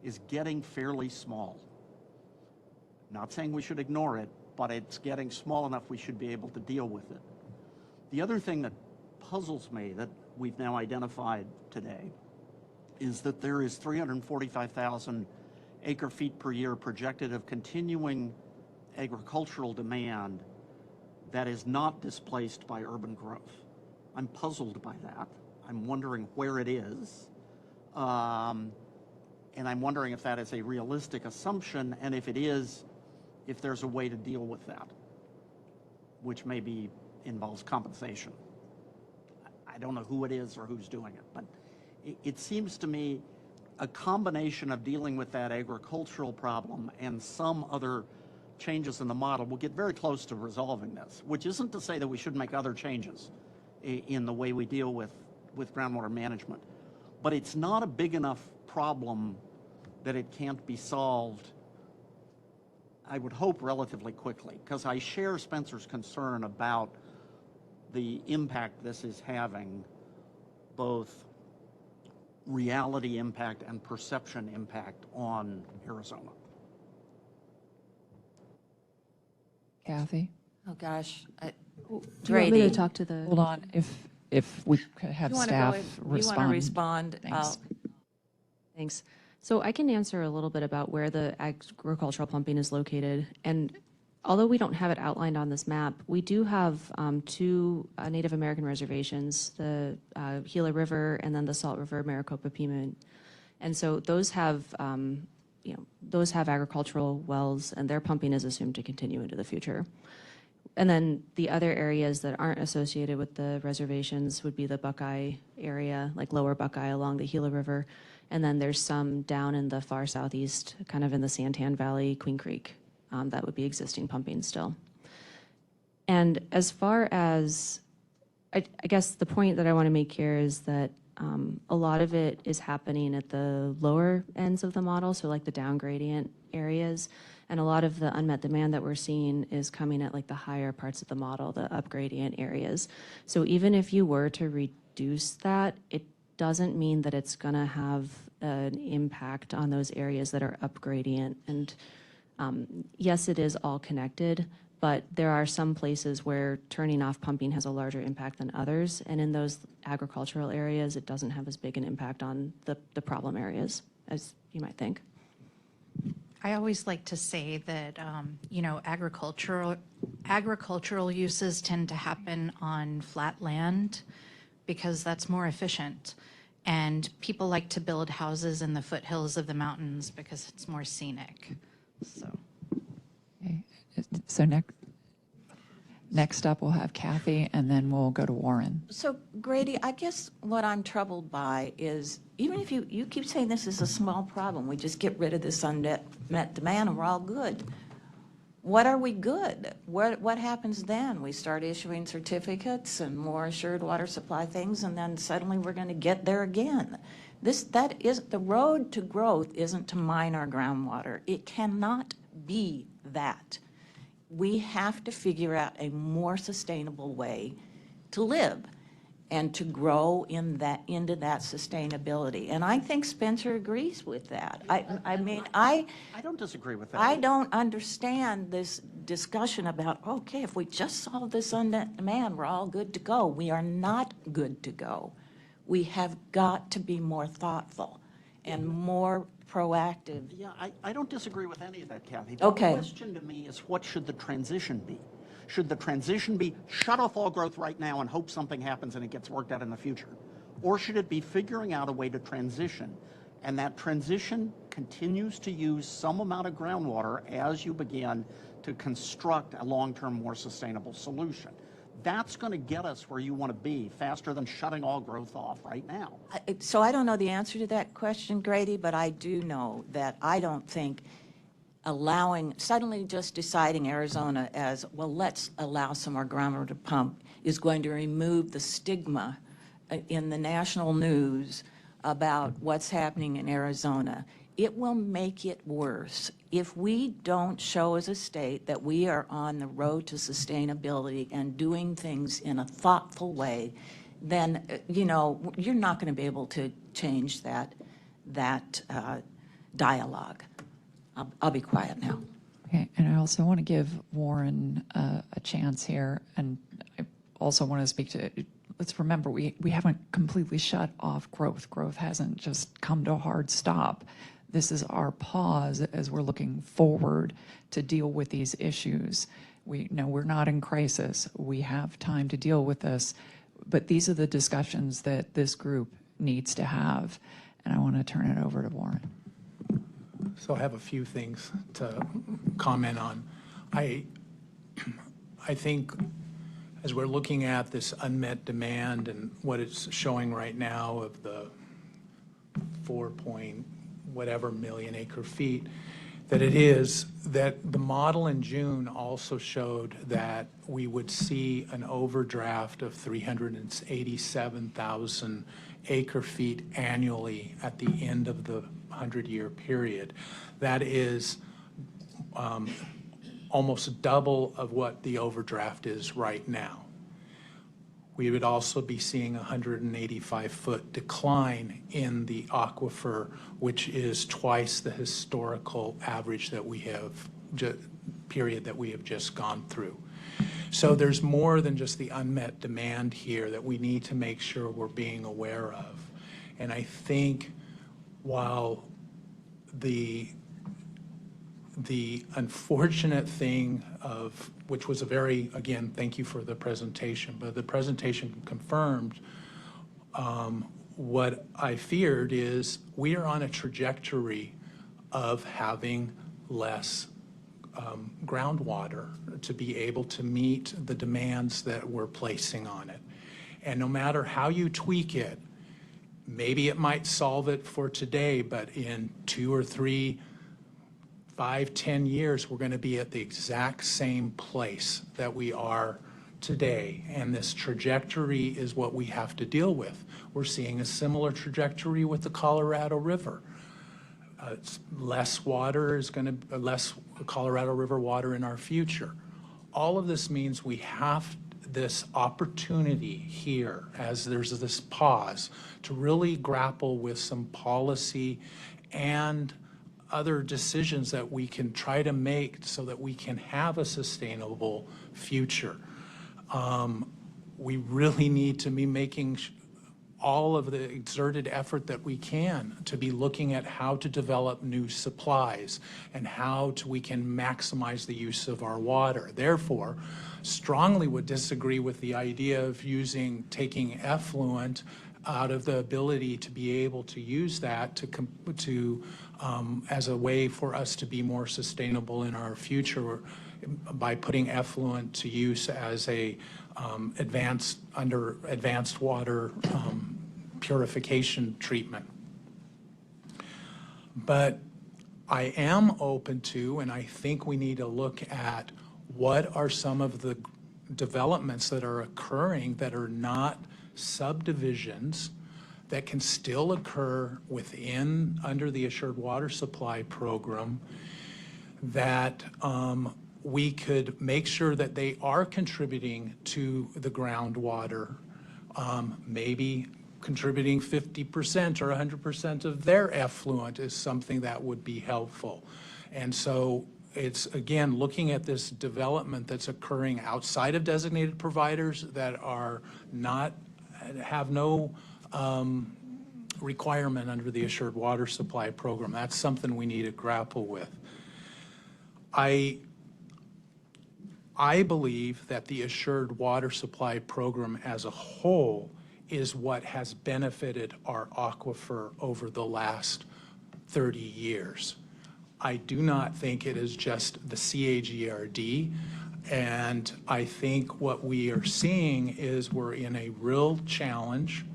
is getting fairly small. Not saying we should ignore it, but it's getting small enough we should be able to deal with it. The other thing that puzzles me that we've now identified today is that there is 345,000 acre feet per year projected of continuing agricultural demand that is not displaced by urban growth. I'm puzzled by that. I'm wondering where it is. And I'm wondering if that is a realistic assumption, and if it is, if there's a way to deal with that, which maybe involves compensation. I don't know who it is or who's doing it, but it seems to me a combination of dealing with that agricultural problem and some other changes in the model will get very close to resolving this, which isn't to say that we shouldn't make other changes in the way we deal with groundwater management. But it's not a big enough problem that it can't be solved, I would hope, relatively quickly, because I share Spencer's concern about the impact this is having, both reality impact and perception impact on Arizona. Kathy? Oh, gosh. Do you want me to Grady. talk to the? Hold on, if we could have You wanna go staff ahead? respond. You want to respond? Thanks. Thanks. So I can answer a little bit about where the agricultural pumping is located. And although we don't have it outlined on this map, we do have two Native American reservations, the Gila River and then the Salt River Maricopa Pima. And so those have, those have agricultural wells, and their pumping is assumed to continue into the future. And then the other areas that aren't associated with the reservations would be the Buckeye area, like lower Buckeye along the Gila River. And then there's some down in the far southeast, kind of in the Santan Valley, Queen Creek, that would be existing pumping still. And as far as, I guess the point that I want to make here is that a lot of it is happening at the lower ends of the model, so like the down gradient areas. And a lot of the unmet demand that we're seeing is coming at like the higher parts of the model, the up gradient areas. So even if you were to reduce that, it doesn't mean that it's going to have an impact on those areas that are up gradient. And yes, it is all connected, but there are some places where turning off pumping has a larger impact than others. And in those agricultural areas, it doesn't have as big an impact on the problem areas as you might think. I always like to say that, agricultural uses tend to happen on flat land because that's more efficient. And people like to build houses in the foothills of the mountains because it's more scenic. So. Okay. So next up, we'll have Kathy, and then we'll go to Warren. So Grady, I guess what I'm troubled by is, even if you keep saying this is a small problem, we just get rid of this unmet demand and we're all good. What are we good? What happens then? We start issuing certificates and more assured water supply things, and then suddenly we're going to get there again. The road to growth isn't to mine our groundwater. It cannot be that. We have to figure out a more sustainable way to live and to grow into that sustainability. And I think Spencer agrees with that. I don't disagree with that. I don't understand this discussion about, okay, if we just solve this unmet demand, we're all good to go. We are not good to go. We have got to be more thoughtful and more proactive. Yeah, I don't disagree with any of that, Kathy. Okay. The question to me is, what should the transition be? Should the transition be shut off all growth right now and hope something happens and it gets worked out in the future? Or should it be figuring out a way to transition, and that transition continues to use some amount of groundwater as you begin to construct a long-term, more sustainable solution? That's going to get us where you want to be faster than shutting all growth off right now. So I don't know the answer to that question, Grady, but I do know that I don't think suddenly just deciding Arizona as, well, let's allow some more groundwater to pump is going to remove the stigma in the national news about what's happening in Arizona. It will make it worse. If we don't show as a state that we are on the road to sustainability and doing things in a thoughtful way, then, you're not going to be able to change that dialogue. I'll be quiet now. Okay, and I also want to give Warren a chance here, and I also want to speak to, let's remember, we haven't completely shut off growth. Growth hasn't just come to a hard stop. This is our pause as we're looking forward to deal with these issues. We know we're not in crisis. We have time to deal with this, but these are the discussions that this group needs to have, and I want to turn it over to Warren. So I have a few things to comment on. I think as we're looking at this unmet demand and what it's showing right now of the 4 point whatever million acre feet, that it is that the model in June also showed that we would see an overdraft of 387,000 acre feet annually at the end of the 100-year period. That is almost double of what the overdraft is right now. We would also be seeing a 185-foot decline in the aquifer, which is twice the historical average that we have, period that we have just gone through. So there's more than just the unmet demand here that we need to make sure we're being aware of. And I think while the unfortunate thing of, which was a very, again, thank you for the presentation, but the presentation confirmed what I feared is we are on a trajectory of having less groundwater to be able to meet the demands that we're placing on it. And no matter how you tweak it, maybe it might solve it for today, but in 2 or 3, 5, 10 years, we're going to be at the exact same place that we are today. And this trajectory is what we have to deal with. We're seeing a similar trajectory with the Colorado River. Less water is going to, less Colorado River water in our future. All of this means we have this opportunity here, as there's this pause, to really grapple with some policy and other decisions that we can try to make so that we can have a sustainable future. We really need to be making all of the exerted effort that we can to be looking at how to develop new supplies and how we can maximize the use of our water. Therefore, strongly would disagree with the idea of taking effluent out of the ability to be able to use that as a way for us to be more sustainable in our future by putting effluent to use as a under advanced water purification treatment. But I am open to, and I think we need to look at what are some of the developments that are occurring that are not subdivisions that can still occur under the Assured Water Supply Program that we could make sure that they are contributing to the groundwater, maybe contributing 50% or 100% of their effluent is something that would be helpful. And so it's, again, looking at this development that's occurring outside of designated providers that have no requirement under the Assured Water Supply Program. That's something we need to grapple with. I believe that the Assured Water Supply Program as a whole is what has benefited our aquifer over the last 30 years. I do not think it is just the CAGRD, and I think what we are seeing is we're in a real challenge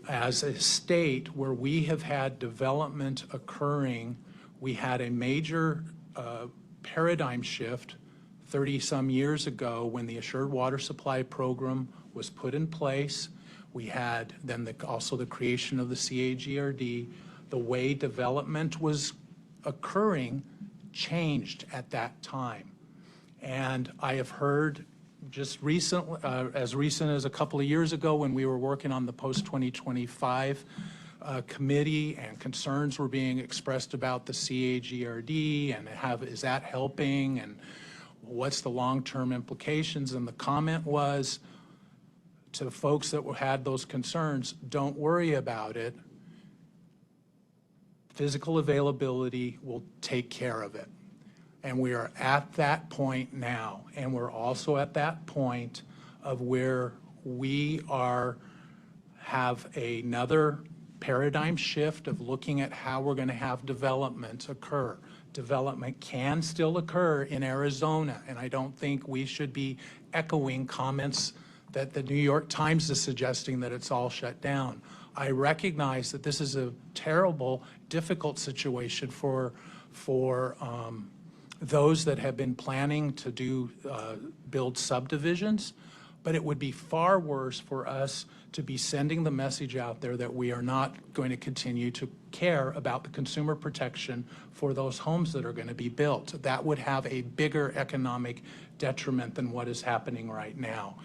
as a state where we have had development occurring. We had a major paradigm shift 30-some years ago when the Assured Water Supply Program was put in place. We had then also the creation of the CAGRD. The way development was occurring changed at that time. And I have heard just recently, as recent as a couple of years ago when we were working on the post-2025 committee, and concerns were being expressed about the CAGRD and is that helping, and what's the long-term implications? And the comment was to folks that had those concerns, don't worry about it. Physical availability will take care of it. And we are at that point now. And we're also at that point of where we have another paradigm shift of looking at how we're going to have development occur. Development can still occur in Arizona, and I don't think we should be echoing comments that the New York Times is suggesting that it's all shut down. I recognize that this is a terrible, difficult situation for those that have been planning to build subdivisions, but it would be far worse for us to be sending the message out there that we are not going to continue to care about the consumer protection for those homes that are going to be built. That would have a bigger economic detriment than what is happening right now.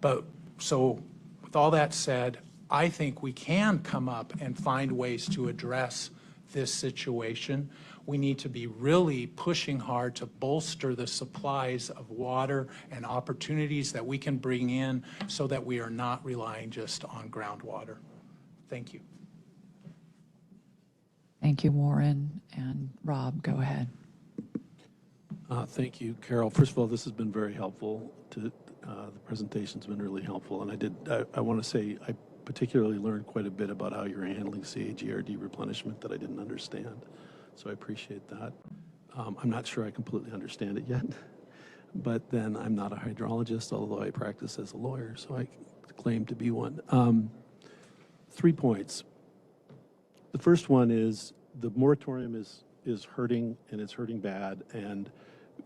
But so with all that said, I think we can come up and find ways to address this situation. We need to be really pushing hard to bolster the supplies of water and opportunities that we can bring in so that we are not relying just on groundwater. Thank you. Thank you, Warren. And Rob, go ahead. Thank you, Carol. First of all, this has been very helpful. The presentation's been really helpful. And I want to say I particularly learned quite a bit about how you're handling CAGRD replenishment that I didn't understand. So I appreciate that. I'm not sure I completely understand it yet, but then I'm not a hydrologist, although I practice as a lawyer, so I claim to be one. 3 points. The first one is the moratorium is hurting, and it's hurting bad, and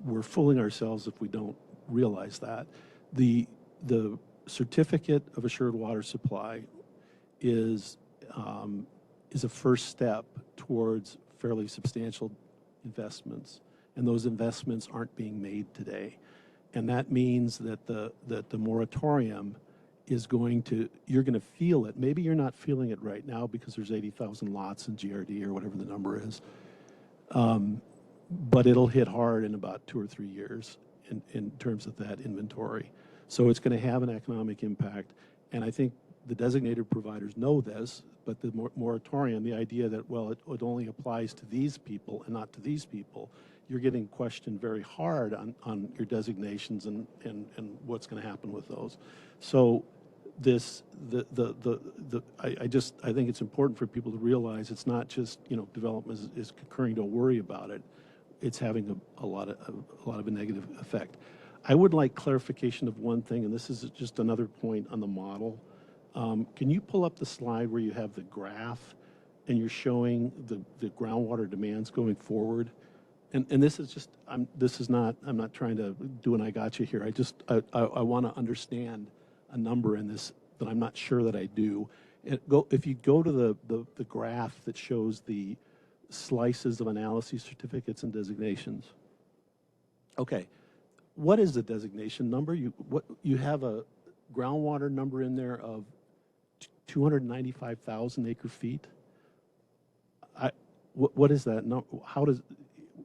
we're fooling ourselves if we don't realize that. The certificate of assured water supply is a first step towards fairly substantial investments, and those investments aren't being made today. And that means that the moratorium is going to, you're going to feel it. Maybe you're not feeling it right now because there's 80,000 lots in GRD or whatever the number is. But it'll hit hard in about 2 or 3 years in terms of that inventory. So it's going to have an economic impact. And I think the designated providers know this, but the moratorium, the idea that, well, it only applies to these people and not to these people, you're getting questioned very hard on your designations and what's going to happen with those. So this, I think it's important for people to realize it's not just, development is occurring, don't worry about it. It's having a lot of a negative effect. I would like clarification of one thing, and this is just another point on the model. Can you pull up the slide where you have the graph and you're showing the groundwater demands going forward? And this is just, I'm not trying to do an I gotcha here. I want to understand a number in this that I'm not sure that I do. If you go to the graph that shows the slices of analysis certificates and designations. Okay, what is the designation number? You have a groundwater number in there of 295,000 acre feet. What is that? No,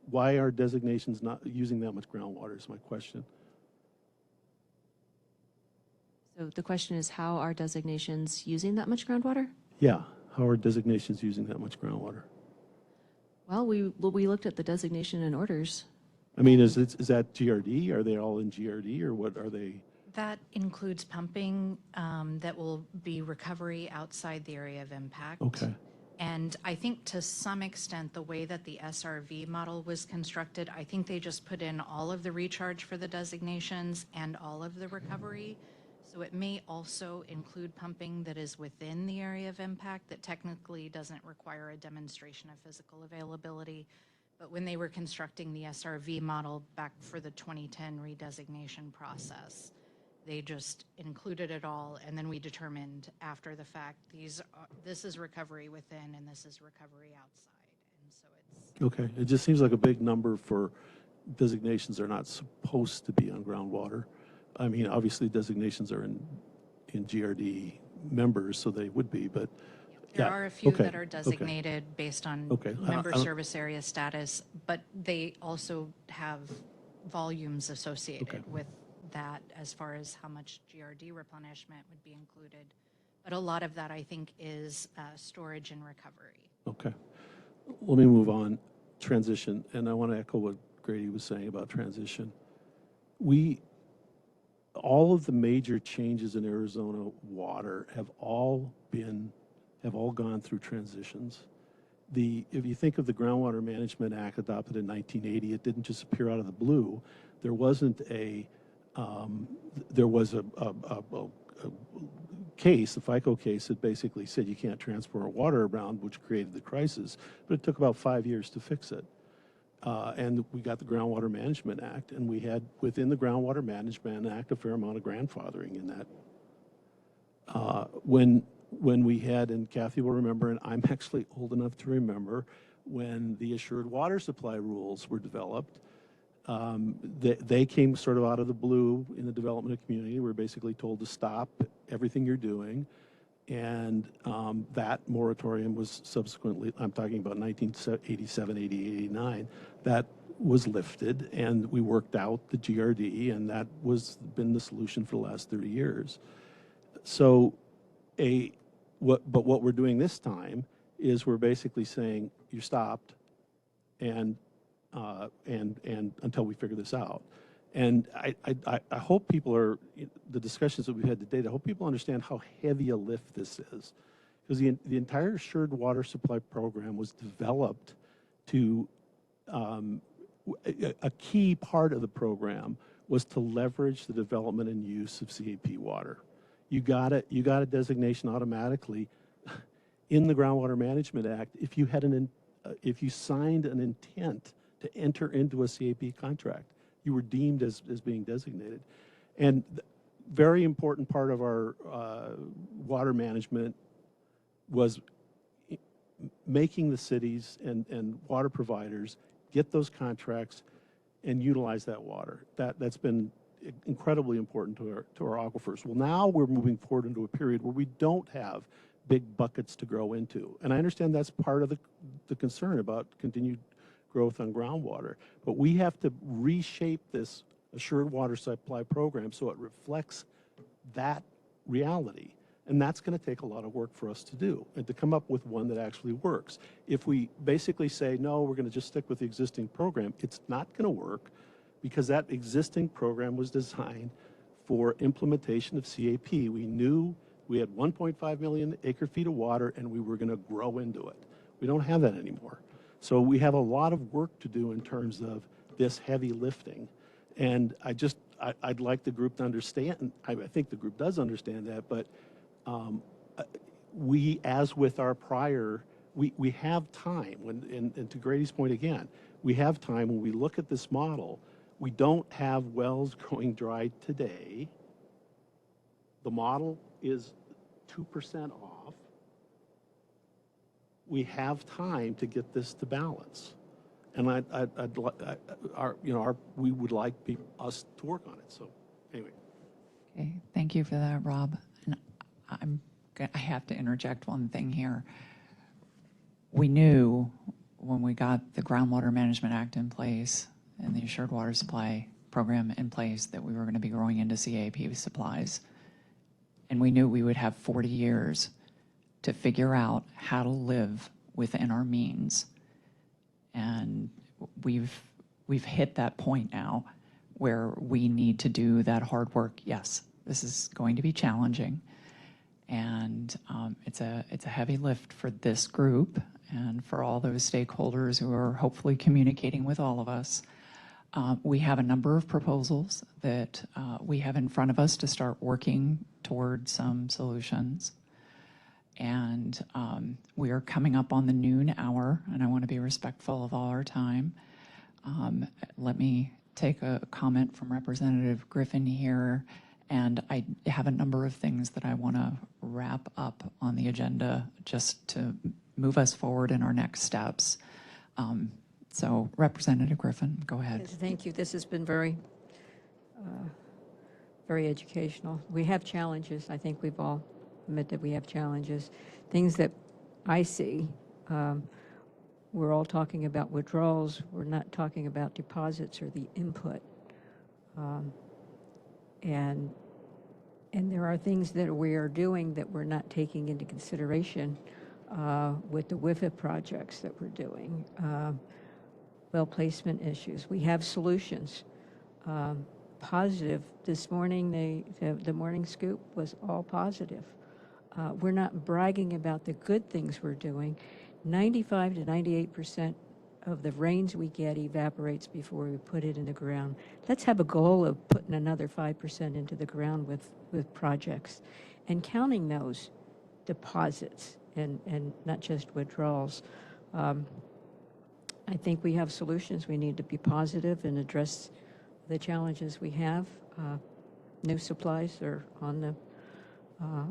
why are designations not using that much groundwater is my question. So the question is, how are designations using that much groundwater? Yeah, how are designations using that much groundwater? Well, we looked at the designation and orders. I mean, is that GRD? Are they all in GRD, or what are they? That includes pumping that will be recovery outside the area of impact. Okay. And I think to some extent, the way that the SRV model was constructed, I think they just put in all of the recharge for the designations and all of the recovery. So it may also include pumping that is within the area of impact that technically doesn't require a demonstration of physical availability. But when they were constructing the SRV model back for the 2010 redesignation process, they just included it all, and then we determined after the fact this is recovery within and this is recovery outside. And so it's Okay, it just seems like a big number for designations that are not supposed to be on groundwater. I mean, obviously designations are in GRD members, so they would be, but There Yeah, are a few okay, that are okay. designated based on Okay, member I don't- service area status, but they also have volumes associated with that as far as how much GRD replenishment would be included. But a lot of that, I think, is storage and recovery. Okay. Let me move on. Transition, and I want to echo what Grady was saying about transition. All of the major changes in Arizona water have all gone through transitions. If you think of the Groundwater Management Act adopted in 1980, it didn't just appear out of the blue. There was a case, the FICO case, that basically said you can't transport water around, which created the crisis, but it took about 5 years to fix it. And we got the Groundwater Management Act, and we had, within the Groundwater Management Act, a fair amount of grandfathering in that. When we had, and Kathy will remember, and I'm actually old enough to remember, when the Assured Water Supply rules were developed, they came sort of out of the blue in the development community. We were basically told to stop everything you're doing. And that moratorium was subsequently, I'm talking about 1987, 88, 89, that was lifted, and we worked out the GRD, and that was been the solution for the last 30 years. So but what we're doing this time is we're basically saying you stopped and until we figure this out. And I hope people the discussions that we've had today, I hope people understand how heavy a lift this is. Because the entire Assured Water Supply program was developed to, a key part of the program was to leverage the development and use of CAP water. You got a designation automatically in the Groundwater Management Act if you signed an intent to enter into a CAP contract. You were deemed as being designated. And very important part of our water management was making the cities and water providers get those contracts and utilize that water. That's been incredibly important to our aquifers. Well, now we're moving forward into a period where we don't have big buckets to grow into. And I understand that's part of the concern about continued growth on groundwater. But we have to reshape this Assured Water Supply program so it reflects that reality. And that's going to take a lot of work for us to do and to come up with one that actually works. If we basically say, no, we're going to just stick with the existing program, it's not going to work because that existing program was designed for implementation of CAP. We knew we had 1.5 million acre feet of water and we were going to grow into it. We don't have that anymore. So we have a lot of work to do in terms of this heavy lifting. And I'd like the group to understand, I think the group does understand that, but we, as with our prior, we have time, and to Grady's point again, we have time when we look at this model. We don't have wells going dry today. The model is 2% off. We have time to get this to balance. And we would like us to work on it. So anyway. Okay, thank you for that, Rob. And I have to interject one thing here. We knew when we got the Groundwater Management Act in place and the Assured Water Supply program in place that we were going to be growing into CAP supplies. And we knew we would have 40 years to figure out how to live within our means. And we've hit that point now where we need to do that hard work. Yes, this is going to be challenging. And it's a heavy lift for this group and for all those stakeholders who are hopefully communicating with all of us. We have a number of proposals that we have in front of us to start working toward some solutions. And we are coming up on the noon hour, and I want to be respectful of all our time. Let me take a comment from Representative Griffin here, and I have a number of things that I want to wrap up on the agenda just to move us forward in our next steps. So Representative Griffin, go ahead. Yes, thank you. This has been very educational. We have challenges. I think we've all admit that we have challenges, things that I see, we're all talking about withdrawals. We're not talking about deposits or the input. And there are things that we are doing that we're not taking into consideration with the WIFIP projects that we're doing. Well placement issues. We have solutions. Positive. This morning, the morning scoop was all positive. We're not bragging about the good things we're doing. 95 to 98% of the rains we get evaporates before we put it in the ground. Let's have a goal of putting another 5% into the ground with projects and counting those deposits and not just withdrawals. I think we have solutions. We need to be positive and address the challenges we have. New supplies are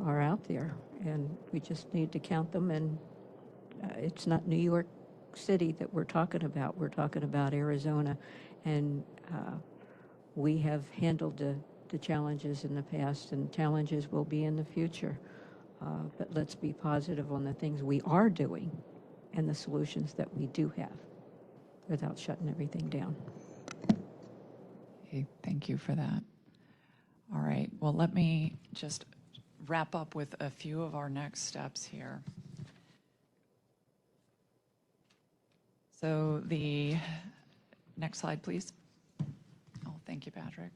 are out there, and we just need to count them. And it's not New York City that we're talking about. We're talking about Arizona, and we have handled the challenges in the past, and challenges will be in the future. But let's be positive on the things we are doing and the solutions that we do have without shutting everything down. Okay, thank you for that. All right, well, let me just wrap up with a few of our next steps here. So the next slide, please. Oh, thank you, Patrick.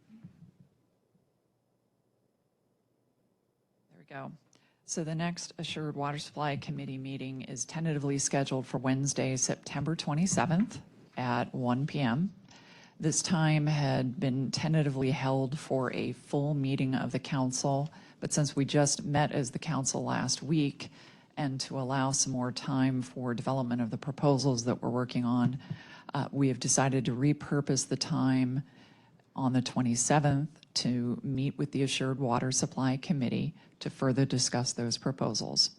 There we go. So the next Assured Water Supply Committee meeting is tentatively scheduled for Wednesday, September 27th at 1 p.m. This time had been tentatively held for a full meeting of the council, but since we just met as the council last week, and to allow some more time for development of the proposals that we're working on, we have decided to repurpose the time on the 27th to meet with the Assured Water Supply Committee to further discuss those proposals.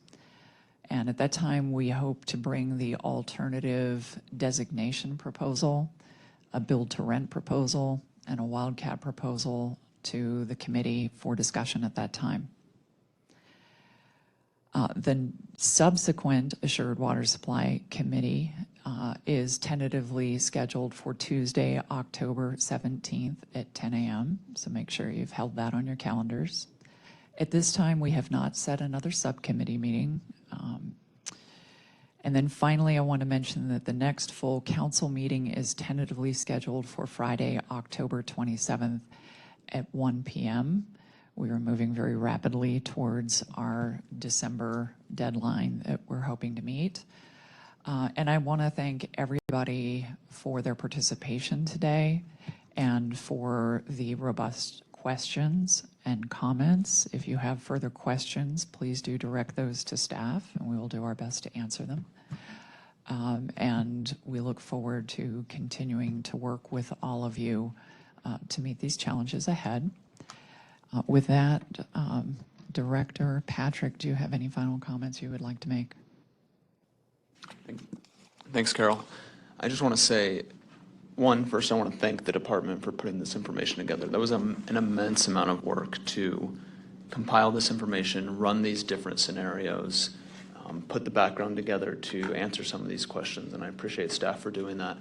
And at that time, we hope to bring the alternative designation proposal, a build-to-rent proposal, and a wildcat proposal to the committee for discussion at that time. The subsequent Assured Water Supply Committee is tentatively scheduled for Tuesday, October 17th at 10 a.m., so make sure you've held that on your calendars. At this time, we have not set another subcommittee meeting. And then finally, I want to mention that the next full council meeting is tentatively scheduled for Friday, October 27th at 1 p.m. We are moving very rapidly towards our December deadline that we're hoping to meet. And I want to thank everybody for their participation today and for the robust questions and comments. If you have further questions, please do direct those to staff, and we will do our best to answer them. And we look forward to continuing to work with all of you to meet these challenges ahead. With that, Director Patrick, do you have any final comments you would like to make? Thanks, Carol. I just want to say, first I want to thank the department for putting this information together. That was an immense amount of work to compile this information, run these different scenarios, put the background together to answer some of these questions, and I appreciate staff for doing that.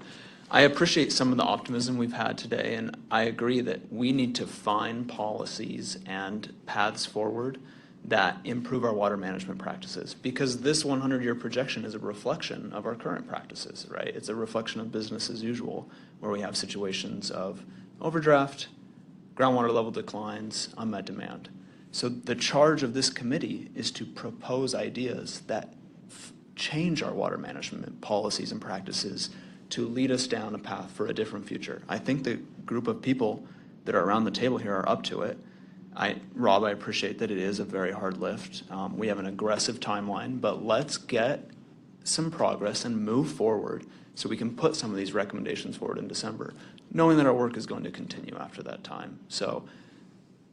I appreciate some of the optimism we've had today, and I agree that we need to find policies and paths forward that improve our water management practices, because this 100-year projection is a reflection of our current practices, right? It's a reflection of business as usual, where we have situations of overdraft, groundwater level declines, unmet demand. So the charge of this committee is to propose ideas that change our water management policies and practices to lead us down a path for a different future. I think the group of people that are around the table here are up to it. Rob, I appreciate that it is a very hard lift. We have an aggressive timeline, but let's get some progress and move forward so we can put some of these recommendations forward in December, knowing that our work is going to continue after that time. So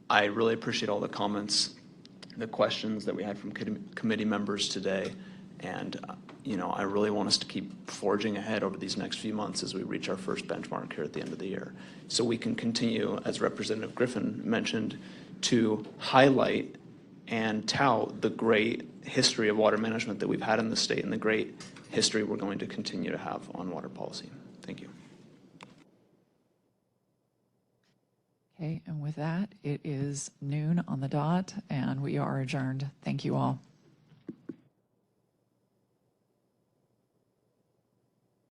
I really appreciate all the comments, the questions that we had from committee members today, and I really want us to keep forging ahead over these next few months as we reach our first benchmark here at the end of the year. So we can continue, as Representative Griffin mentioned, to highlight and tout the great history of water management that we've had in the state and the great history we're going to continue to have on water policy. Thank you. Okay, and with that, it is noon on the dot, and we are adjourned. Thank you all.